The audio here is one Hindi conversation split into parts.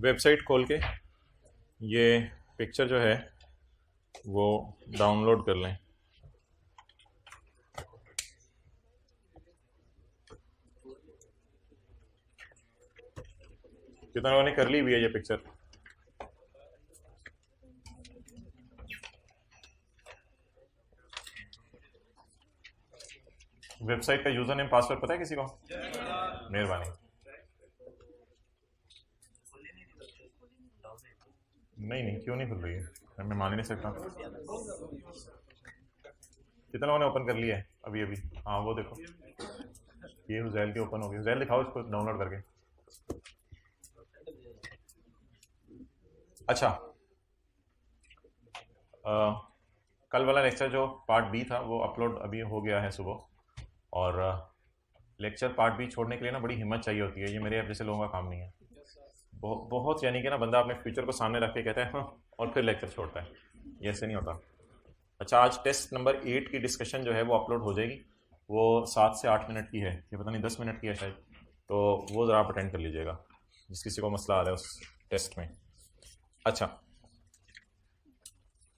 वेबसाइट खोल के ये पिक्चर जो है वो डाउनलोड कर लें। कितने लोगों ने कर ली हुई है ये पिक्चर? वेबसाइट का यूजर नेम पासवर्ड पता है किसी को? मेहरबानी। नहीं क्यों नहीं खुल रही है? मैं मान ही नहीं सकता। कितने लोगों ने ओपन कर लिया है अभी अभी? हाँ वो देखो, ये हुजैल के ओपन हो गए। हुजैल दिखाओ इसको डाउनलोड करके। अच्छा, कल वाला लेक्चर जो पार्ट बी था वो अपलोड अभी हो गया है सुबह। और लेक्चर पार्ट बी छोड़ने के लिए ना बड़ी हिम्मत चाहिए होती है। ये मेरे जैसे लोगों का काम नहीं है। बहुत यानी कि ना बंदा अपने फ्यूचर को सामने रख के कहता है हाँ, और फिर लेक्चर छोड़ता है। ये ऐसे नहीं होता। अच्छा, आज टेस्ट नंबर 8 की डिस्कशन जो है वो अपलोड हो जाएगी। वो 7 से 8 मिनट की है, ये पता नहीं 10 मिनट की है शायद। तो वो ज़रा आप अटेंड कर लीजिएगा जिस किसी को मसला आ रहा है उस टेस्ट में। अच्छा,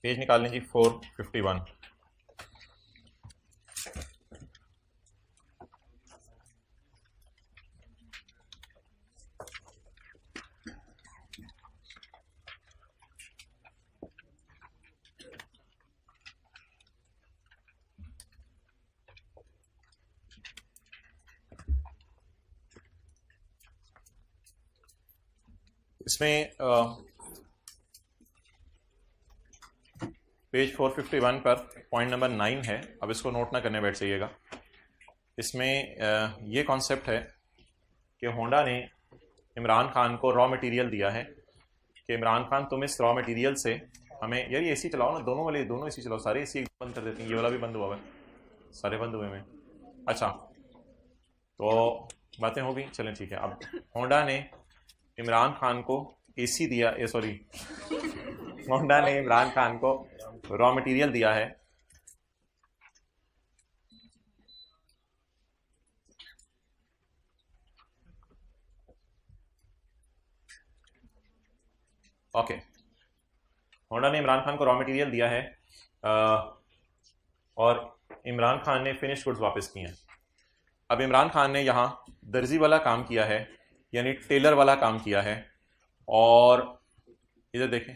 पेज निकाल लीजिए 451। इसमें पेज 451 पर पॉइंट नंबर 9 है। अब इसको नोट ना करने बैठ जाइएगा। इसमें ये कॉन्सेप्ट है कि होंडा ने इमरान खान को रॉ मटेरियल दिया है कि इमरान खान तुम इस रॉ मटेरियल से हमें, यार ये एसी चलाओ ना, दोनों वाले दोनों एसी चलाओ, सारे एसी बंद कर देते हैं। ये वाला भी बंद हुआ है, सारे बंद हुए हैं। अच्छा, तो बातें हो गई, चलें ठीक है। अब होंडा ने इमरान खान को एसी दिया, होंडा ने इमरान खान को रॉ मटेरियल दिया है ओके। होंडा ने इमरान खान को रॉ मटेरियल दिया है और इमरान खान ने फिनिश गुड्स वापस किए हैं। अब इमरान खान ने यहाँ दर्जी वाला काम किया है, यानी टेलर वाला काम किया है। और इधर देखें,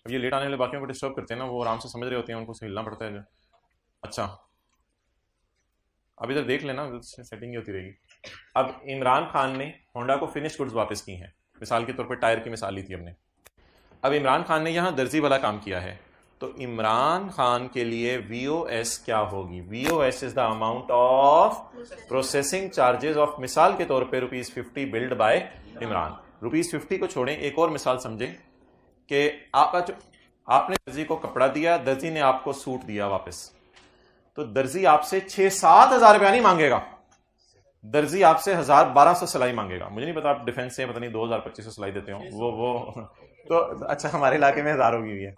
अब ये लेट आने वाले बाकियों को डिस्टर्ब करते हैं ना, वो आराम से समझ रहे होते हैं, उनको हिलना पड़ता है। अच्छा, अब इधर देख लेना, सेटिंग ही होती रहेगी। अब इमरान खान ने होंडा को फिनिश गुड्स वापस की हैं। मिसाल के तौर पर टायर की मिसाल ली थी हमने। अब इमरान खान ने यहाँ दर्जी वाला काम किया है, तो इमरान खान के लिए VOS क्या होगी? VOS is the amount of processing charges of, मिसाल के तौर पे ₹50 बिल्ड बाय इमरान। ₹50 को छोड़ें, एक और मिसाल समझें कि आपने दर्जी को कपड़ा दिया, दर्जी ने आपको सूट दिया वापस, तो दर्जी आपसे 6-7 हज़ार रुपया नहीं मांगेगा, दर्जी आपसे 1200 सिलाई मांगेगा। मुझे नहीं पता आप डिफेंस से पता नहीं 2000-2500 सिलाई देते हो, वो तो अच्छा, हमारे इलाके में 1000 होगी है।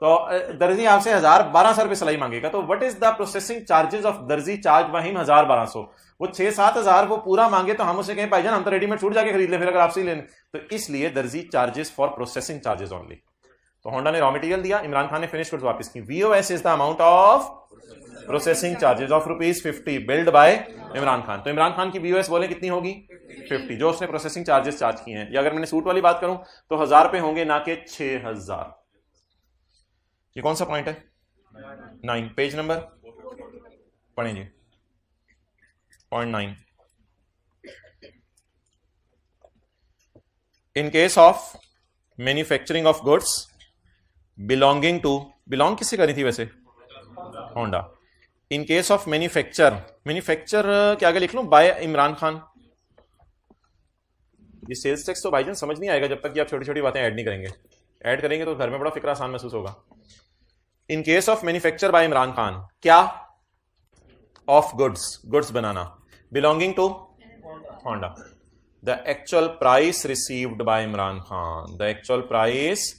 तो दर्जी आपसे 1200 रुपये सिलाई मांगेगा। तो what is the processing charges of दर्जी चार्ज वहीम 1200? वो 6-7 हज़ार वो पूरा मांगे तो हम उसे कहें भाईजान हम तो रेडीमेड सूट जाके खरीद ले, फिर अगर आपसे लेने। तो इसलिए दर्जी charges for processing charges only. तो होंडा ने रॉ मटेरियल दिया, इमरान खान ने फिनिश गुड्स वापस की। VOS is the amount of processing charges of ₹50 build by Imran Khan. तो इमरान खान की VOS बोले कितनी होगी? 50, जो उसने प्रोसेसिंग चार्जेस चार्ज किए हैं। या अगर मैंने सूट वाली बात करूं तो 1000 रुपए होंगे, ना के 6000। ये कौन सा पॉइंट है? 9, पेज नंबर पढ़ें जी, point 9। In case of manufacturing of goods belonging to, belong किससे करी थी वैसे? Honda. In case of manufacture क्या आगे लिख लूं? बाय इमरान खान। ये सेल्स टैक्स तो भाईजान समझ नहीं आएगा जब तक कि आप छोटी छोटी बातें ऐड नहीं करेंगे। ऐड करेंगे तो घर में बड़ा फिक्र आसान महसूस होगा। In case of manufacture by Imran Khan, क्या? ऑफ गुड्स बनाना, belonging to Honda. The actual price received by Imran Khan, the actual price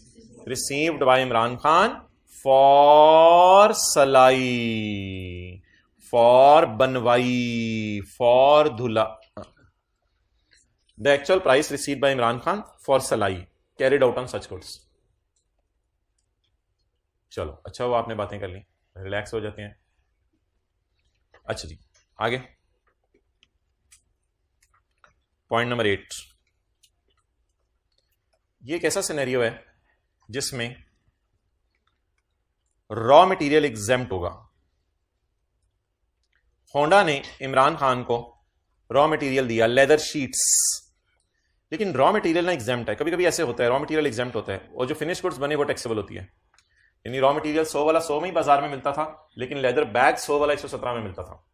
received by Imran Khan for सलाई, फॉर बनवाई, फॉर धुला। The actual price received by Imran Khan for सलाई। Carried out on such goods. चलो अच्छा वो आपने बातें कर ली, रिलैक्स हो जाते हैं। अच्छा जी आगे पॉइंट नंबर 8, ये एक ऐसा सिनेरियो है जिसमें रॉ मटेरियल एग्जेम्प्ट होगा। होंडा ने इमरान खान को रॉ मटेरियल दिया लेदर शीट्स, लेकिन रॉ मटेरियल ना एग्जेम्प्ट है। कभी कभी ऐसे होता है रॉ मटेरियल एग्जेम्प्ट होता है और जो फिनिश गुड्स बने वो टैक्सेबल होती है। यानी रॉ मटेरियल 100 वाला 100 में ही बाजार में मिलता था, लेकिन लेदर बैग 100 वाला 117 में मिलता था।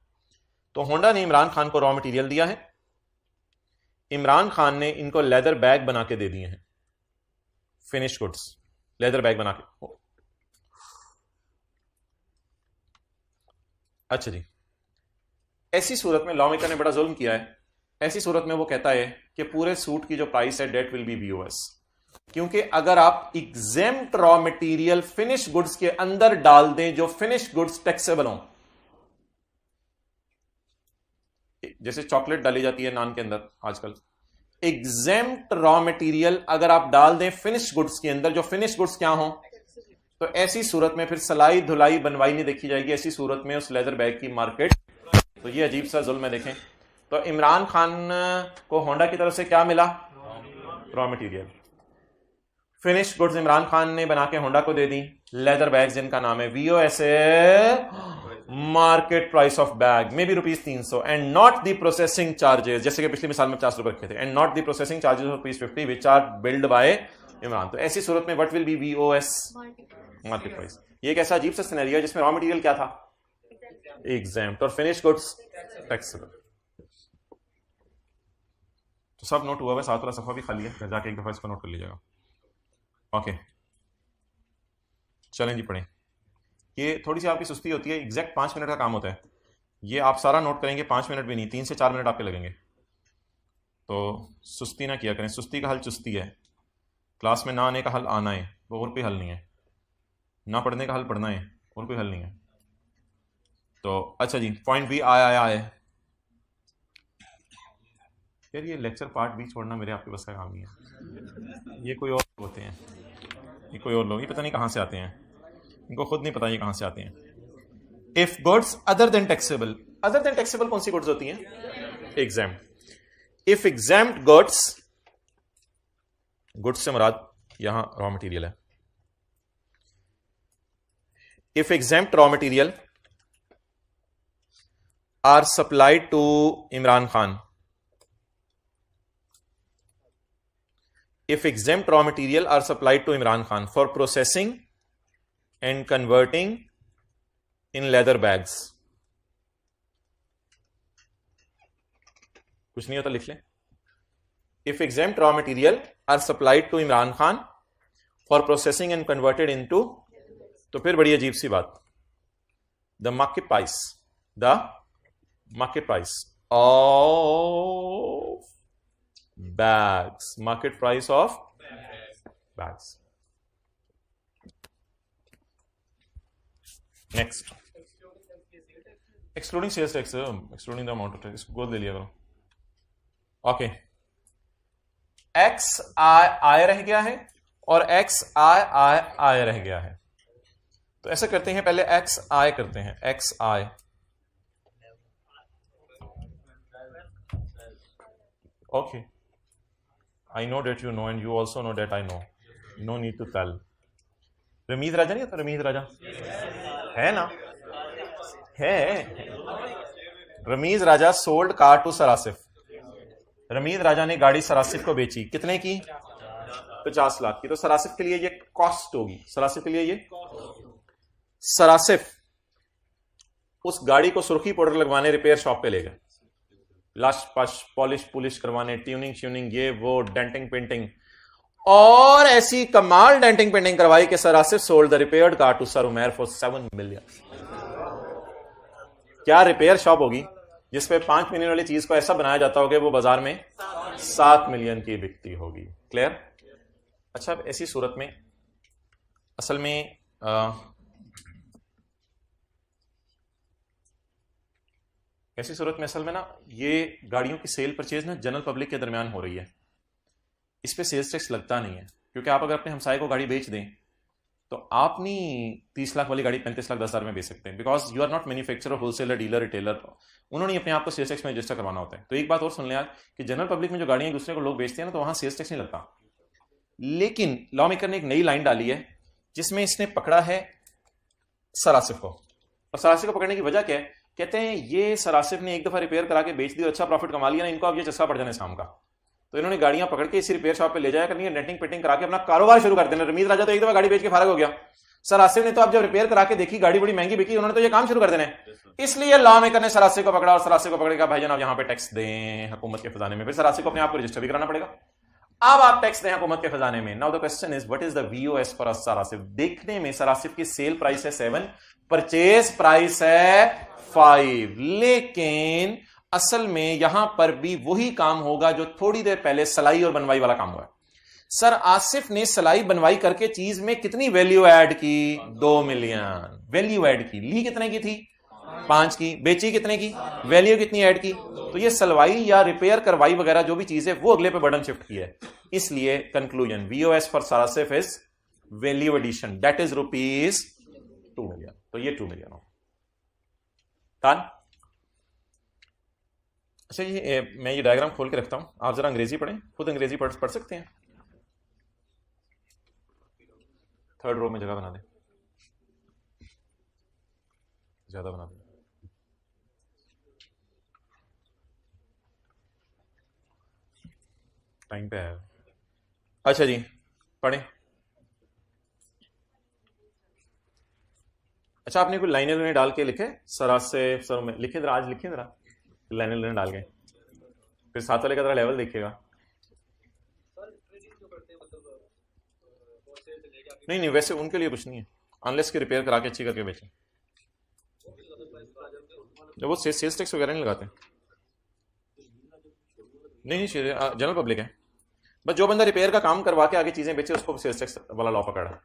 तो होंडा ने इमरान खान को रॉ मटेरियल दिया है, इमरान खान ने इनको लेदर बैग बना के दे दिए हैं, फिनिश गुड्स लेदर बैग बना के। अच्छा जी, ऐसी सूरत में लॉ मेकर ने बड़ा जुल्म किया है। ऐसी सूरत में वो कहता है कि पूरे सूट की जो प्राइस है डेट विल बी बीओएस, क्योंकि अगर आप exempt raw material finish goods के अंदर डाल दें जो फिनिश गुड्स टैक्सेबल हों, जैसे चॉकलेट डाली जाती है नान के अंदर आजकल, एग्जेम्प्ट रॉ मटेरियल अगर आप डाल दें फिनिश गुड्स के अंदर जो फिनिश गुड्स क्या हों, तो ऐसी सूरत में फिर सलाई धुलाई बनवाई नहीं देखी जाएगी। ऐसी सूरत में उस लेदर बैग की मार्केट, तो ये अजीब सा जुल्म है। देखें तो इमरान खान को होंडा की तरफ से क्या मिला, raw material. Finish goods Imran Khan ने बना के होंडा को दे दी, लेदर बैग जिनका नाम है VOSA, market price of bag may be ₹300 and not the processing charges, जैसे कि पिछली मिसाल में 50 रुपए रखे थे, and not the processing charges of ₹50 which are billed by Imran. तो ऐसी सूरत में what will be VOS, market price. ये एक ऐसा अजीब सा सिनेरियो है जिसमें रॉ मटेरियल क्या था, एग्जेम्प्ट, और फिनिश गुड्स टैक्सेबल। तो सब नोट हुआ है, साथ वाला सफा भी खाली है, घर जाके एक दफा इसको नोट कर लीजिएगा। ओके चलें जी पढ़ें। ये थोड़ी सी आपकी सुस्ती होती है, एग्जैक्ट 5 मिनट का काम होता है। ये आप सारा नोट करेंगे 5 मिनट भी नहीं, 3 से 4 मिनट आपके लगेंगे। तो सुस्ती ना किया करें, सुस्ती का हल चुस्ती है। क्लास में ना आने का हल आना है, वो और कोई हल नहीं है। ना पढ़ने का हल पढ़ना है, और कोई हल नहीं है। तो अच्छा जी, पॉइंट भी आया है यार। ये लेक्चर पार्ट भी छोड़ना मेरे आपके बस का काम नहीं है। ये कोई और होते हैं, ये कोई और लोग, ये पता नहीं कहाँ से आते हैं, इनको खुद नहीं पता ये कहाँ से आते हैं। If goods other than taxable, other than taxable कौन सी गुड्स होती हैं, exempt. If exempt goods, goods से मुराद यहां रॉ मटेरियल है। If exempt raw material are supplied to Imran Khan, if exempt raw material are supplied to Imran Khan for processing and converting in leather bags, कुछ नहीं होता लिख लें। if exempt raw material are supplied to Imran Khan for processing and converted into, तो फिर बड़ी अजीब सी बात, the market price of bags, market price of bags. Next, excluding sales tax, excluding the amount of tax, इसको गोद ले लिया करो। ओके, एक्स आई रह गया है और एक्स आई रह गया है। तो ऐसा करते हैं, पहले एक्स आई करते हैं, x I. Okay, I know that you know and you also know that I know. No need to tell. Ramiz राजा नहीं होता, रमीज राजा है ना, है। रमीज राजा सोल्ड कार टू सरासिफ। रमीज राजा ने गाड़ी सरासिफ को बेची, कितने की, 50 लाख की। तो सरासिफ के लिए ये कॉस्ट होगी, सरासिफ के लिए ये, सरासिफ उस गाड़ी को सुर्खी पाउडर लगवाने रिपेयर शॉप पे ले गए, लाश पाश पॉलिश पुलिश करवाने, ट्यूनिंग श्यूनिंग, ये वो, डेंटिंग पेंटिंग, और ऐसी कमाल डेंटिंग पेंटिंग करवाई कि सरासिफ sold the repaired car to sir Umair for 7 million. क्या रिपेयर शॉप होगी जिसपे 5 मिलियन वाली चीज को ऐसा बनाया जाता होगा वो बाजार में 7 मिलियन की बिकती होगी। क्लियर। अच्छा, अब ऐसी सूरत में असल में ऐसी सूरत में असल में ना ये गाड़ियों की सेल परचेज ना जनरल पब्लिक के दरमियान हो रही है, इस पे सेल्स टैक्स लगता नहीं है, क्योंकि आप अगर अपने हमसाए को गाड़ी बेच दें तो आप नहीं 30 लाख वाली गाड़ी 35 लाख 10,000 में बेच सकते हैं, because you are not manufacturer, wholesaler, dealer, retailer. उन्होंने अपने आप को सेल्स टैक्स में रजिस्टर करवाना होता है। तो एक बात और सुन लें यार कि जनरल पब्लिक में जो गाड़ियां दूसरे को लोग बेचते हैं ना, तो वहां सेल्स टैक्स नहीं लगता। लेकिन लॉ मेकर ने एक नई लाइन डाली है जिसमें इसने पकड़ा है सरासिफ को। और सरासिफ को पकड़ने की वजह क्या है? कहते हैं ये सरासिफ ने एक दफा रिपेयर करा के बेच दी, अच्छा प्रॉफिट कमा लिया ना, इनको अब ये चस्का पड़ जाना शाम का। तो इन्होंने गाड़ियां पकड़ के इसी रिपेयर शॉप पे ले जाया करनी है, नेटिंग पेटिंग करा के अपना कारोबार शुरू कर देना। रमीज राजा तो एक दफा गाड़ी बेच के फारग हो गया, सर आसिफ ने तो अब जब रिपेयर करा के देखी गाड़ी बड़ी महंगी बिकी, उन्होंने तो ये काम शुरू कर देना है। इसलिए लॉ मेकर ने सरासिफ को पकड़ा और सरासिफ को पकड़ेगा भाईजान आप यहां पे टैक्स दें हुकूमत के खजाने में। फिर सरासिफ को अपने आप को रजिस्टर भी कराना पड़ेगा। अब आप टैक्स दें हुकूमत के खजाने में। Now the question is what is the VOS for सरासिफ? देखने में सरासिफ की सेल प्राइस है 7, परचेज प्राइस है 5, लेकिन असल में यहां पर भी वही काम होगा जो थोड़ी देर पहले सलाई और बनवाई वाला काम हुआ है। सर आसिफ ने सलाई बनवाई करके चीज में कितनी वैल्यू ऐड की? 2 मिलियन वैल्यू ऐड की। ली कितने की थी? 5 की। बेची कितने की? वैल्यू कितनी ऐड की? तो ये सलवाई या रिपेयर करवाई वगैरह जो भी चीज है वो अगले पे बर्डन शिफ्ट की है। इसलिए conclusion VOS for सरासिफ is value addition, that is rupees 2 million. तो ये 2 मिलियन हो। अच्छा ये मैं ये डायग्राम खोल के रखता हूं, आप जरा अंग्रेजी पढ़ें, खुद अंग्रेजी पढ़ सकते हैं। 3rd रो में जगह बना दें, ज्यादा बना दें। टाइम पे है। अच्छा जी पढ़ें। अच्छा आपने कोई लाइनें डाल के लिखे सरासिफ सर में लिखे जरा, आज लिखे जरा लाइनें डाल के, फिर साथ वाले का जरा लेवल देखिएगा। नहीं वैसे उनके लिए कुछ नहीं है, अनलेस के रिपेयर करा के अच्छी करके बेचें। जब वो सेल्स टैक्स वगैरह नहीं लगाते। नहीं जनरल पब्लिक है, बस जो बंदा रिपेयर का काम करवा के आगे चीजें बेचे उसको सेल्स टैक्स वाला लॉ पकड़ा।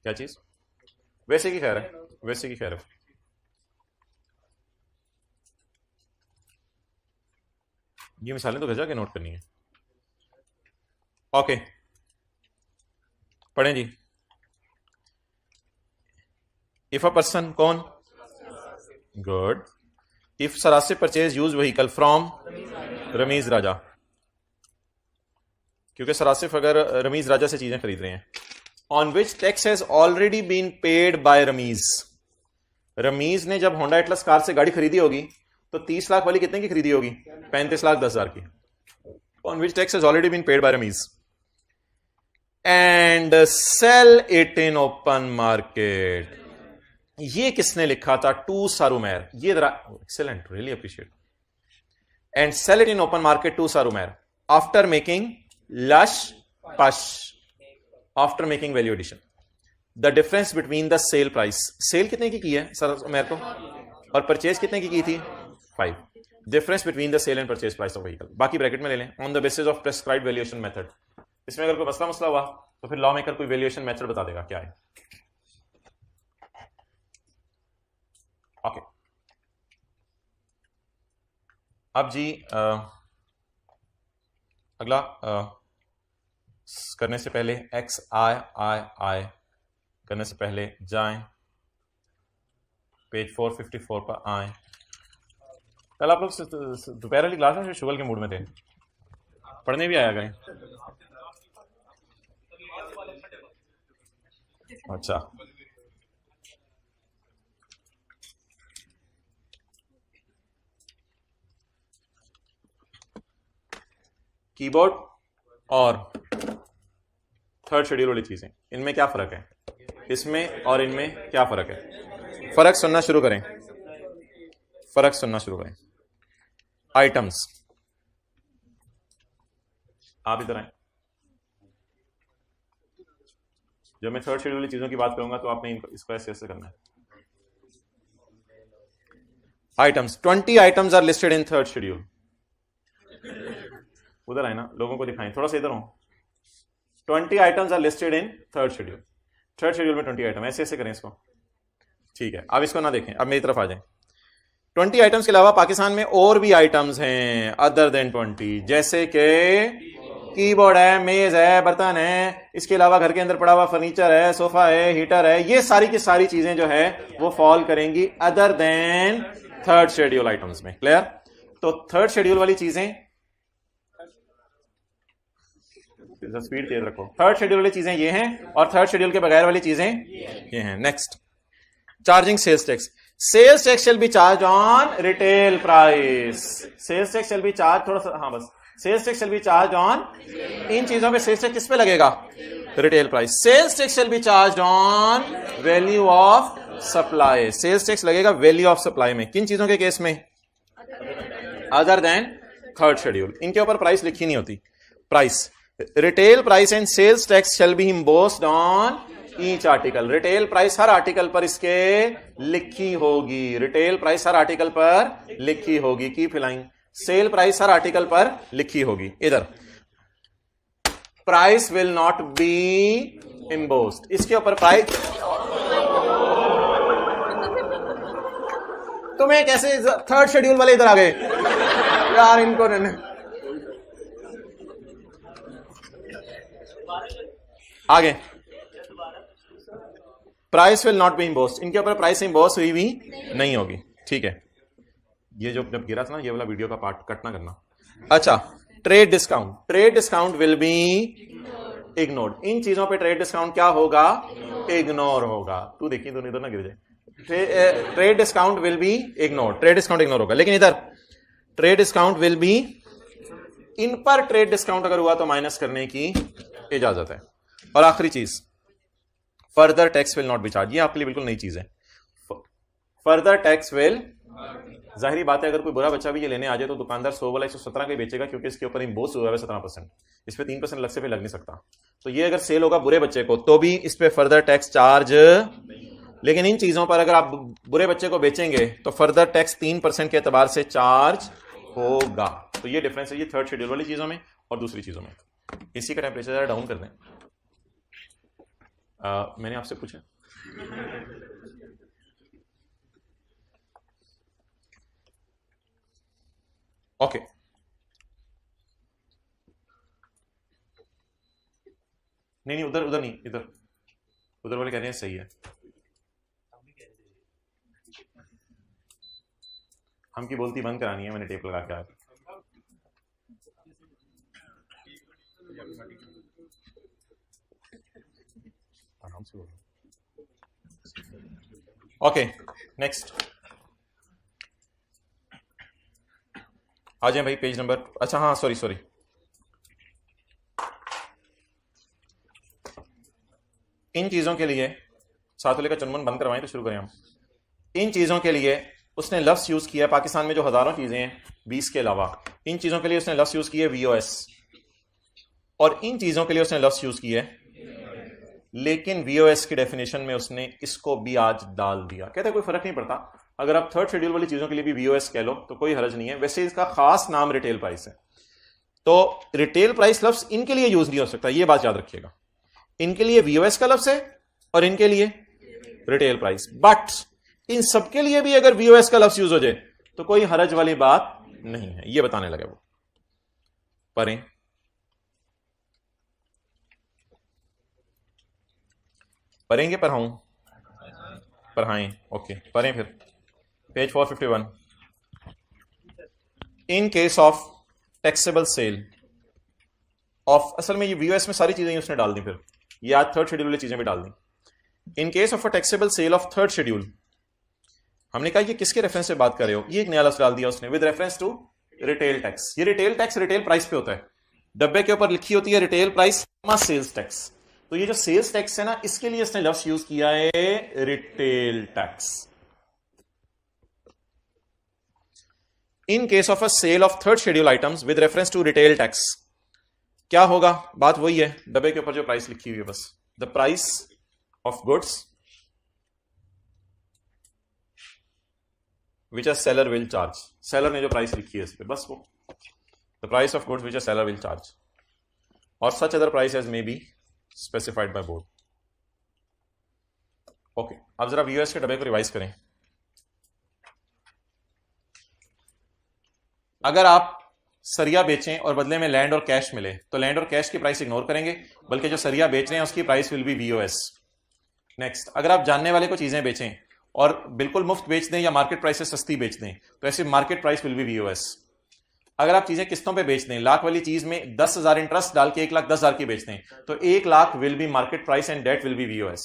क्या चीज? वैसे की खैर है, वैसे की खैर है। ये मिसालें तो गजा के नोट करनी है। ओके पढ़ें जी। इफ अ पर्सन कौन? Good. If सरासिफ purchase use vehicle from Ramiz राजा, क्योंकि सरासिफ अगर रमीज राजा से चीजें खरीद रहे हैं, on which tax has already been paid by Ramiz. Ramiz ने जब होंडा एटलस कार से गाड़ी खरीदी होगी तो 30 लाख वाली कितने की खरीदी होगी? 35 लाख 10,000 की। On which tax has already been paid by Ramiz and cell it in open market. ये किसने लिखा था? टू सारूमेर। ये excellent, really appreciate. And cell it in open market to सारूमेर after making lush पश, after making value addition. The difference between the sale price, cell कितने की है सारूमेर को और परचेज कितने की थी? 5। Difference between the sale and purchase price of vehicle, बाकी ब्रैकेट में ले लें। On the basis of prescribed valuation method. इसमें अगर कोई मसला हुआ तो फिर लॉ मेकर कोई वैल्यूएशन मेथड बता देगा क्या है। ओके अब जी अगला करने से पहले एक्स आई करने से पहले जाएं पेज 454 पर आए। कल आप लोग दोपहर वाली क्लास में शुगल के मूड में थे, पढ़ने भी आया गए। अच्छा कीबोर्ड और 3rd शेड्यूल वाली चीजें, इनमें क्या फर्क है? इसमें और इनमें क्या फर्क है? फर्क सुनना शुरू करें, फर्क सुनना शुरू करें। आइटम्स, आप इधर आए। जब मैं 3rd शेड्यूल वाली चीजों की बात करूंगा तो आपने इसको ऐसे ऐसे करना है। Items, 20 items are listed in 3rd schedule. उधर आए ना, लोगों को दिखाएं, थोड़ा सा इधर हो। 20 items are listed in 3rd schedule. 3rd schedule में 20 आइटम, ऐसे ऐसे करें इसको। ठीक है, अब इसको ना देखें, अब मेरी तरफ आ जाएं। 20 आइटम्स के अलावा पाकिस्तान में और भी आइटम्स हैं अदर देन 20, जैसे कि कीबोर्ड है, मेज है, बर्तन है, इसके अलावा घर के अंदर पड़ा हुआ फर्नीचर है, सोफा है, हीटर है, ये सारी की सारी चीजें जो है वो फॉल करेंगी other than third schedule items में। क्लियर? तो थर्ड शेड्यूल वाली चीजें, स्पीड तेज रखो, थर्ड शेड्यूल वाली चीजें ये हैं और थर्ड शेड्यूल के बगैर वाली चीजें ये हैं। Next, charging sales tax. Sales tax shall be charge on retail price. Sales tax shall be charge, थोड़ा सा, हाँ बस, sales tax shall be charge on, इन चीजों पे सेल्स टैक्स किस पे लगेगा? Retail price. Sales tax shall be charge on value of supply. Sales tax लगेगा वैल्यू ऑफ सप्लाई में, किन चीजों के केस में? Other than third schedule. इनके ऊपर प्राइस लिखी नहीं होती। Price, retail price and sales tax shall be embossed on each article. Retail price हर आर्टिकल पर इसके लिखी होगी। रिटेल प्राइस हर आर्टिकल पर लिखी होगी। Keep line. सेल प्राइस हर आर्टिकल पर लिखी होगी। इधर price will not be embossed, इसके ऊपर प्राइस, तुम्हें कैसे थर्ड शेड्यूल वाले इधर आ गए यार, इनको आगे। Price will not be embossed, इनके ऊपर प्राइस इम्बोस हुई भी नहीं होगी। ठीक है, ये जो जब गिरा था ना, ये वाला वीडियो का पार्ट कट ना करना। अच्छा, trade discount. Trade discount will be ignored. इन चीजों पे ट्रेड डिस्काउंट क्या होगा? इग्नोर होगा। तू देखिए, दोनों इधर ना गिर जाए। Trade discount will be ignore, trade discount ignore होगा। लेकिन इधर ट्रेड डिस्काउंट विल बी, इन पर ट्रेड डिस्काउंट अगर हुआ तो माइनस करने की इजाजत है। और आखिरी चीज, further tax will not be charge. ये आपके लिए बिल्कुल नई चीज है। फर्दर टैक्स विल, जाहिर बात है अगर कोई बुरा बच्चा भी ये लेने आ जाए तो दुकानदार 100 वाला 117 का ही बेचेगा, क्योंकि इसके ऊपर इम्पोज हुआ है 17%, इस पे 3% अलग से भी लग नहीं सकता। तो ये अगर सेल होगा बुरे बच्चे को तो भी इस पे फर्दर टैक्स चार्ज, लेकिन इन चीजों पर अगर आप बुरे बच्चे को बेचेंगे तो फर्दर टैक्स 3% के एतबार से चार्ज होगा। तो ये डिफरेंस है ये थर्ड शेड्यूल वाली चीजों में और दूसरी चीजों में। इसी का टेम्परेचर जरा डाउन कर दें। मैंने आपसे पूछा ओके, नहीं उधर उधर नहीं, इधर उधर वाले कह रहे हैं सही है। हम की बोलती बंद करानी है, मैंने टेप लगा के आया। ओके, नेक्स्ट आ जाए भाई, पेज नंबर, अच्छा हाँ सॉरी, इन चीजों के लिए सातुले का चुनमुन बंद करवाएं तो शुरू करें हम। इन चीजों के लिए उसने लफ्ज यूज किया, पाकिस्तान में जो हजारों चीजें हैं 20 के अलावा, इन चीजों के लिए उसने लफ्ज यूज किया VOS, और इन चीजों के लिए उसने लफ्ज यूज किया, लेकिन VOS की डेफिनेशन में उसने इसको भी आज डाल दिया। कहते कोई फर्क नहीं पड़ता, अगर आप थर्ड शेड्यूल वाली चीजों के लिए भी VOS कह लो तो कोई हर्ज नहीं है। वैसे इसका खास नाम रिटेल प्राइस है, तो रिटेल प्राइस लफ्ज इनके लिए यूज नहीं हो सकता, यह बात याद रखिएगा। इनके लिए VOS का लफ्ज है और इनके लिए रिटेल प्राइस, बट इन सबके लिए भी अगर VOS का लफ्ज यूज हो जाए तो कोई हरज वाली बात नहीं है, यह बताने लगे वो। पढ़ें, पढ़ेंगे, पढ़ाऊं, पढ़ाएं, ओके पढ़ें फिर। Page 451, in case of taxable sale of, असल में ये VOS में सारी चीजें उसने डाल दी, फिर ये आज थर्ड शेड्यूल वाली चीजें भी डाल दी। In case of a taxable sale of third schedule, हमने कहा ये किसके रेफरेंस से बात कर रहे हो, ये एक नया लफ्ज डाल दिया उसने, with reference to retail tax. ये रिटेल टैक्स रिटेल प्राइस पे होता है, डब्बे के ऊपर लिखी होती है रिटेल प्राइस सेल्स टैक्स। तो ये जो सेल्स टैक्स है ना, इसके लिए इसने लफ्ज यूज किया है retail tax. In case of a sale of third schedule items with reference to retail tax, क्या होगा? बात वही है, डब्बे के ऊपर जो प्राइस लिखी हुई है, बस the price of goods which a seller will charge. Seller ने जो प्राइस लिखी है इस पे, बस वो the price of goods which a seller will charge, और such other price as may be specified by board. Okay, अब जरा VOS के डब्बे को रिवाइज करें। अगर आप सरिया बेचें और बदले में लैंड और कैश मिले तो लैंड और कैश की प्राइस इग्नोर करेंगे, बल्कि जो सरिया बेच रहे हैं उसकी price will be VOS. Next, अगर आप जानने वाले को चीजें बेचें और बिल्कुल मुफ्त बेच दें या मार्केट प्राइस से सस्ती बेच दें तो ऐसे market price will be VOS. अगर आप चीजें किस्तों पे बेच दें, लाख वाली चीज में 10,000 इंटरेस्ट डाल के 1,10,000 की बेच दें तो 1 lakh will be market price and that will be VOS.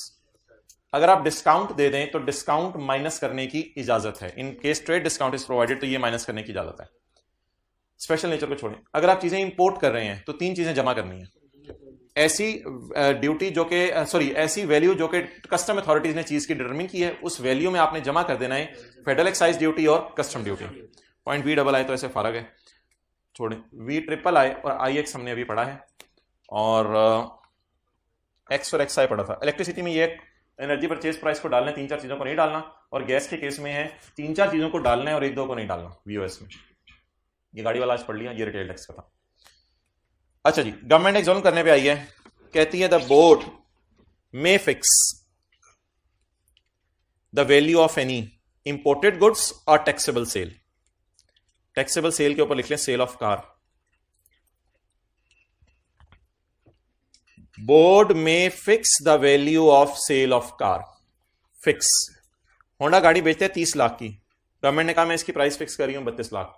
अगर आप डिस्काउंट दे दें तो डिस्काउंट माइनस करने की इजाजत है। In case trade discount is provided तो ये माइनस करने की इजाजत है। स्पेशल नेचर को छोड़ें। अगर आप चीजें इंपोर्ट कर रहे हैं तो 3 चीजें जमा करनी है। ऐसी ड्यूटी जो कि ऐसी वैल्यू जो कि कस्टम अथॉरिटीज ने चीज की डिटरमिन की है, उस वैल्यू में आपने जमा कर देना है फेडरल एक्साइज ड्यूटी और custom duty. Point V double I तो ऐसे फर्क है, छोड़ें। वी ट्रिपल आई और आई एक्स हमने अभी पढ़ा है, और एक्स और एक्स आई पढ़ा था। इलेक्ट्रिसिटी में ये एनर्जी परचेज प्राइस को डालना है, 3-4 चीजों को नहीं डालना, और गैस के केस में है 3-4 चीजों को डालना है और 1-2 को नहीं डालना वीओएस में। ये गाड़ी वाला आज पढ़ लिया, ये रिटेल टैक्स का था। अच्छा जी, गवर्नमेंट एग्जाम करने पे आई है, कहती है the board may fix the value of any imported goods और टैक्सेबल सेल। टैक्सेबल सेल के ऊपर लिख लें sale of car. Board may fix the value of sale of car. Fix, Honda गाड़ी बेचते हैं 30 लाख की, गवर्नमेंट ने कहा मैं इसकी प्राइस फिक्स कर रही हूं 32 लाख।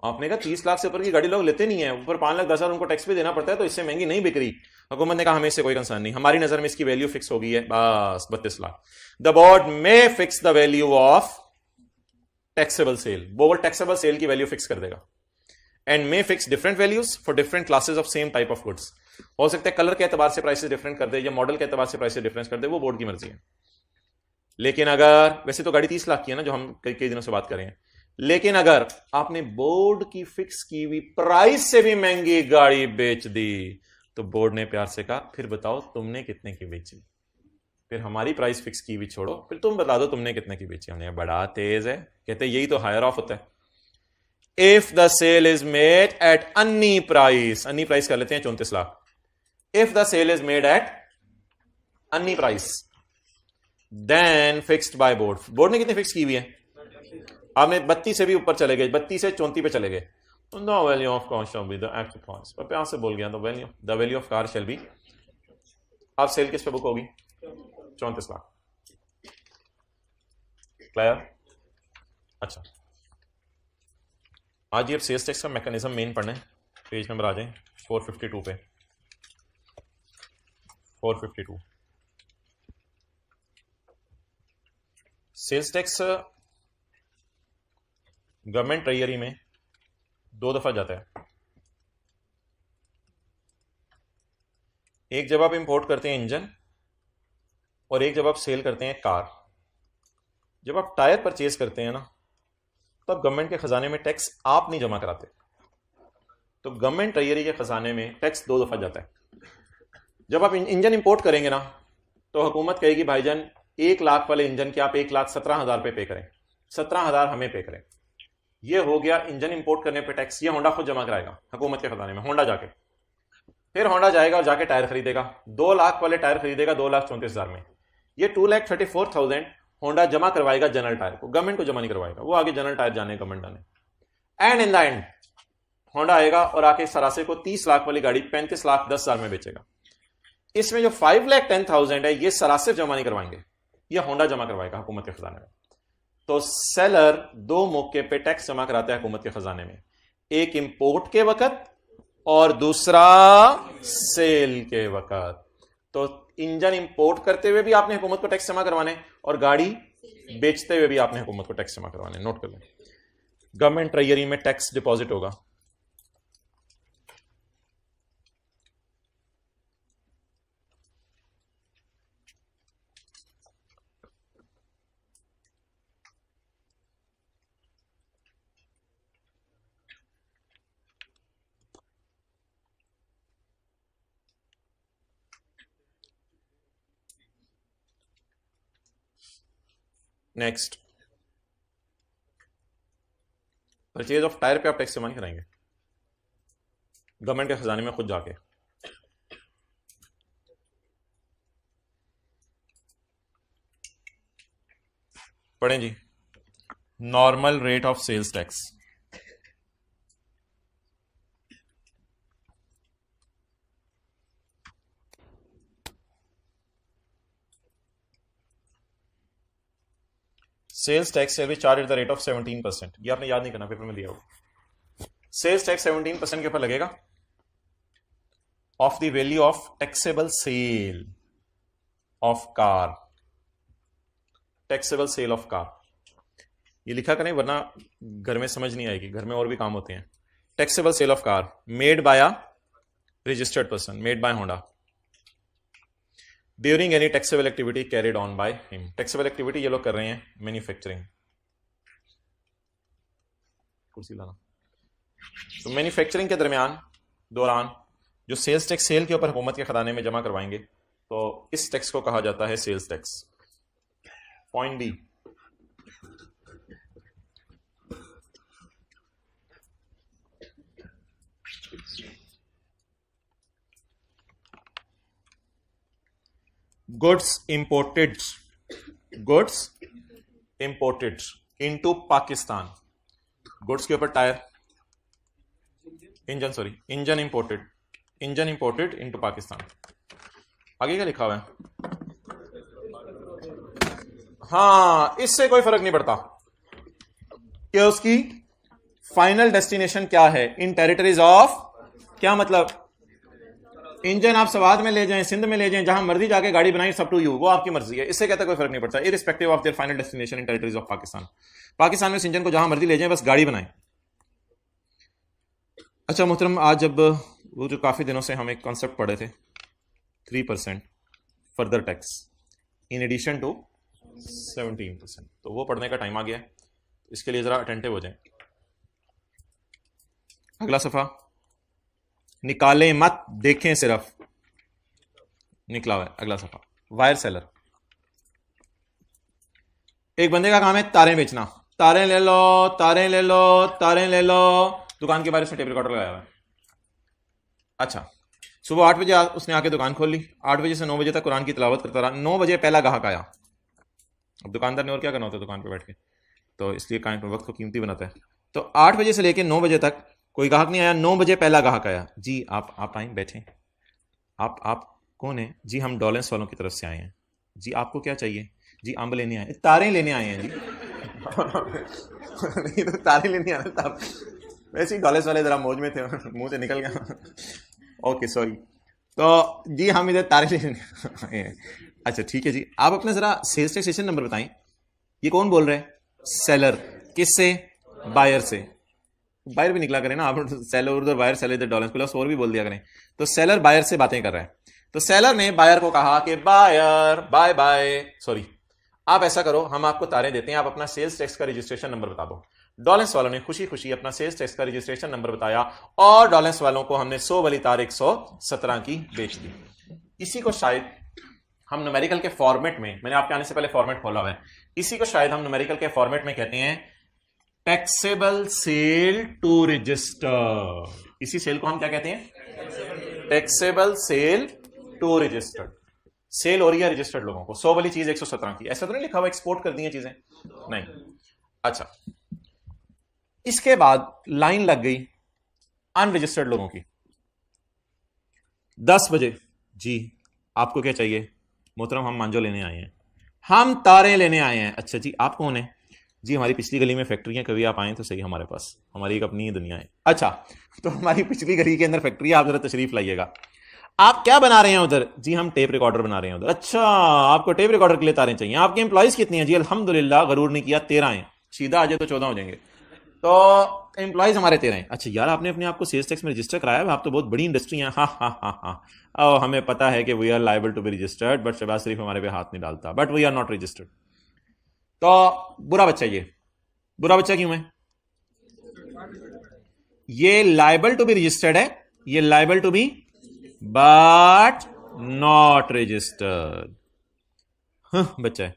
आपने कहा 30 लाख से ऊपर की गाड़ी लोग लेते नहीं है, ऊपर 5,10,000 उनको टैक्स भी देना पड़ता है तो इससे महंगी नहीं बिक रही। हुकूमत ने कहा हमें इससे कोई कंसर्न नहीं, हमारी नजर में इसकी वैल्यू फिक्स हो गई है, बस 32 lakh. The board may fix the value of taxable sale. Board taxable sale की वैल्यू फिक्स कर देगा। And may fix different values for different classes of same type of goods. हो सकता है कलर के एतबार से प्राइसेस डिफरेंट कर दे या मॉडल के एतबार से प्राइसेस डिफरेंस कर दे, वो बोर्ड की मर्जी है। लेकिन अगर, वैसे तो गाड़ी 30 लाख की है ना जो हम कई दिनों से बात कर रहे हैं, लेकिन अगर आपने बोर्ड की फिक्स की हुई प्राइस से भी महंगी गाड़ी बेच दी तो बोर्ड ने प्यार से कहा फिर बताओ तुमने कितने की बेची। फिर हमारी प्राइस फिक्स की हुई छोड़ो, फिर तुम बता दो तुमने कितने की बेची। हमने बड़ा तेज है, कहते यही तो हायर ऑफ होता है। If the sale is made at any price, any price कर लेते हैं 34 lakh. If the sale is made at any price then fixed by board. Board ने कितनी फिक्स की हुई है? आपने 32 से भी ऊपर चले गए, 32 से 34 पे चले गए, the value of car shall be the actual price. पर प्यार से बोल गया, the value of car shall be. अब सेल किस पे बुक होगी? 34 लाख। क्लियर? अच्छा, आज ये सेल्स टैक्स का मैकेनिज्म मेन पढ़ना है। पेज नंबर आ जाए 452 पे। 452 सेल्स टैक्स गवर्नमेंट ट्रेजरी में 2 दफा जाता है। एक जब आप इंपोर्ट करते हैं इंजन, और एक जब आप सेल करते हैं कार। जब आप टायर परचेज करते हैं ना, तो आप गवर्नमेंट के खजाने में टैक्स आप नहीं जमा कराते, तो गवर्नमेंट ट्रेजरी के खजाने में टैक्स 2 दफा जाता है। जब आप इंजन इंपोर्ट करेंगे ना, तो हुकूमत कहेगी भाईजान 1 लाख वाले इंजन के आप 1,17,000 पे करें, 17,000 हमें पे करें। ये हो गया इंजन इंपोर्ट करने पे टैक्स। ये होंडा खुद जमा कराएगा हुकूमत के खजाने में। होंडा जाके, फिर होंडा जाएगा और जाके टायर खरीदेगा, 2 लाख वाले टायर खरीदेगा 2,34,000 में। ये 2,34,000 होंडा जमा करवाएगा जनरल टायर को, गवर्नमेंट को जमा नहीं करवाएगा, वो आगे जनरल टायर जाने गवर्नमेंट डाले। And in the end Honda आएगा और आके सरासे को 30 लाख वाली गाड़ी 35,10,000 में बेचेगा। इसमें जो 5,10,000 है ये सरासे जमा नहीं करवाएंगे, ये होंडा जमा करवाएगा हुकूमत के खजाने में। तो सेलर 2 मौके पे टैक्स जमा कराता है हुकूमत के खजाने में, एक इंपोर्ट के वक्त और दूसरा सेल के वक्त। तो इंजन इंपोर्ट करते हुए भी आपने हुकूमत को टैक्स जमा करवाने, और गाड़ी बेचते हुए भी आपने हुकूमत को टैक्स जमा करवाने। नोट कर लें, गवर्नमेंट ट्रेजरी में टैक्स डिपॉजिट होगा। नेक्स्ट, परचेज ऑफ टायर पे आप टैक्स जमा नहीं कराएंगे गवर्नमेंट के खजाने में खुद जाके। पढ़ें जी, normal rate of sales tax. Sales tax will be charge at the rate of 17%। ये आपने याद नहीं करना, पेपर में दिया होगा। सेल्स टैक्स 17% के ऊपर लगेगा of the value of taxable sale of car. Taxable sale of car ये लिखा करें, वरना घर में समझ नहीं आएगी, घर में और भी काम होते हैं। Taxable sale of car made by a registered person, made by Honda during any taxable activity carried on by him. Taxable activity ये लोग कर रहे हैं मैन्युफैक्चरिंग। कुर्सी लाना। तो मैन्युफैक्चरिंग के दौरान जो सेल्स टैक्स सेल के ऊपर हुकूमत के खजाने में जमा करवाएंगे, तो इस टैक्स को कहा जाता है sales tax. Point B, goods imported into Pakistan. Goods के ऊपर tyre, engine imported into Pakistan. आगे क्या लिखा हुआ है? हाँ, इससे कोई फर्क नहीं पड़ता कि उसकी फाइनल डेस्टिनेशन क्या है इन टेरिटरीज ऑफ। क्या मतलब? इंजन आप सवाद में ले जाएं, सिंध में ले जाएं, जहां मर्जी जाके गाड़ी बनाएं, सब टू यू, वो आपकी मर्जी है। इससे कहता कोई फर्क नहीं पड़ता, irrespective of their final destination in territories of Pakistan. Pakistan में इस इंजन को जहां मर्जी ले जाएं, बस गाड़ी बनाएं। अच्छा मोहतरम, आज जब वो जो काफी दिनों से हम एक कॉन्सेप्ट पढ़े थे 3% further tax in addition to 17%, तो वो पढ़ने का टाइम आ गया है। इसके लिए जरा अटेंटिव हो जाएं। अगला सफा निकालें मत, देखें सिर्फ। निकला हुआ है अगला सफा। वायर सेलर, एक बंदे का काम है तारें बेचना। तारें ले लो, तारें ले लो, तारें ले लो। दुकान के बाहर से टेप रिकॉर्डर लगाया हुआ है। अच्छा, सुबह 8 बजे उसने आके दुकान खोल ली। 8 बजे से 9 बजे तक कुरान की तिलावत करता रहा। 9 बजे पहला ग्राहक आया। अब दुकानदार ने और क्या करना होता है दुकान पे बैठ के, तो इसलिए वक्त को कीमती बनाता है। तो 8 बजे से लेकर 9 बजे तक कोई ग्राहक नहीं आया। 9 बजे पहला ग्राहक आया। जी आप आए, बैठे। आप कौन है? जी हम डॉलेंस वालों की तरफ से आए हैं। जी आपको क्या चाहिए? जी अम्ब लेने आए, तारें लेने आए हैं जी। नहीं तो तारें लेने आए तार। वैसे ही डॉलेंस वाले जरा मौज में थे, मुंह से निकल गया। Okay sorry. तो जी हम इधर तारें लेने। अच्छा ठीक है जी, आप अपना जरा सेल्स टैक्सेशन नंबर बताएं। ये कौन बोल रहे हैं? सेलर। किससे? बायर से। बायर भी निकला करें ना आप, सेलर उधर बायर, सेलर इधर डॉलर्स, प्लस और भी बोल दिया करें। तो सेलर बायर से बातें कर रहा है। तो सेलर ने बायर को कहा कि बायर बाय बाय, सॉरी आप ऐसा करो, हम आपको तारें देते हैं, आप अपना सेल्स टैक्स का रजिस्ट्रेशन नंबर बता दो। डॉलेंस वालों ने खुशी खुशी अपना सेल्स टैक्स का रजिस्ट्रेशन नंबर बताया और डॉलेंस वालों को हमने 100 वाली तार 117 की बेच दी। इसी को शायद हम न्यूमेरिकल के फॉर्मेट में, मैंने आपके आने से पहले फॉर्मेट खोला हुआ है, इसी को शायद हम न्यूमेरिकल के फॉर्मेट में कहते हैं टैक्सेबल सेल टू रजिस्टर। इसी सेल को हम क्या कहते हैं? Taxable sale to registered. Sale हो रही है रजिस्टर्ड लोगों को, 100 वाली चीज 117 की। ऐसा तो नहीं लिखा हुआ एक्सपोर्ट कर दी है चीजें, नहीं। अच्छा, इसके बाद लाइन लग गई अनरजिस्टर्ड लोगों की। 10 बजे, जी आपको क्या चाहिए? मोहतरम हम मांजो लेने आए हैं, हम तारें लेने आए हैं। अच्छा जी आप कौन है? जी हमारी पिछली गली में फैक्ट्री है, कभी आप आए तो सही हमारे पास, हमारी एक अपनी ही दुनिया है। अच्छा, तो हमारी पिछली गली के अंदर फैक्ट्री है, आप जरा तशरीफ लाइएगा। आप क्या बना रहे हैं उधर? जी हम टेप रिकॉर्डर बना रहे हैं उधर। अच्छा, आपको टेप रिकॉर्डर के लिए तारें चाहिए। आपके एम्प्लॉइज कितनी हैं? जी अल्हम्दुलिल्लाह, गरूर नहीं किया, 13 हैं। सीधा आ जाए तो 14 हो जाएंगे। तो एम्प्लॉइज हमारे 13 हैं। अच्छा यार, आपने अपने आप को सेल्स टैक्स में रजिस्टर कराया है? आप तो बहुत बड़ी इंडस्ट्री है। हाँ हाँ हाँ हाँ, और हमें पता है कि we are liable to be registered, but Shahbaz Sharif हमारे पे हाथ नहीं डालता, but we are not registered. तो बुरा बच्चा, ये बुरा बच्चा क्यों है? ये लायबल टू बी रजिस्टर्ड है, ये liable to be but not registered. बच्चा है,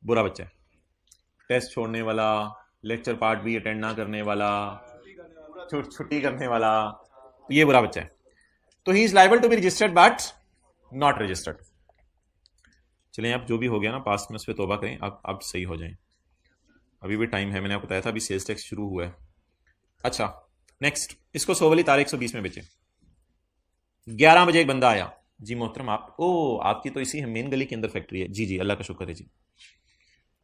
बुरा बच्चा है। टेस्ट छोड़ने वाला, लेक्चर पार्ट भी अटेंड ना करने वाला, छुट्टी करने वाला, तो ये बुरा बच्चा है। तो he is liable to be registered but not registered. चलें, अब जो भी हो गया ना पास्ट में, उस पर तौबा करें, अब सही हो जाएं। अभी भी टाइम है, मैंने आपको बताया था अभी सेल्स टैक्स शुरू हुआ है। अच्छा नेक्स्ट, इसको 100 वाली तार 120 में बेचे। 11 बजे एक बंदा आया। जी मोहतरम आप, ओ आपकी तो इसी मेन गली के अंदर फैक्ट्री है? जी जी अल्लाह का शुक्र है जी।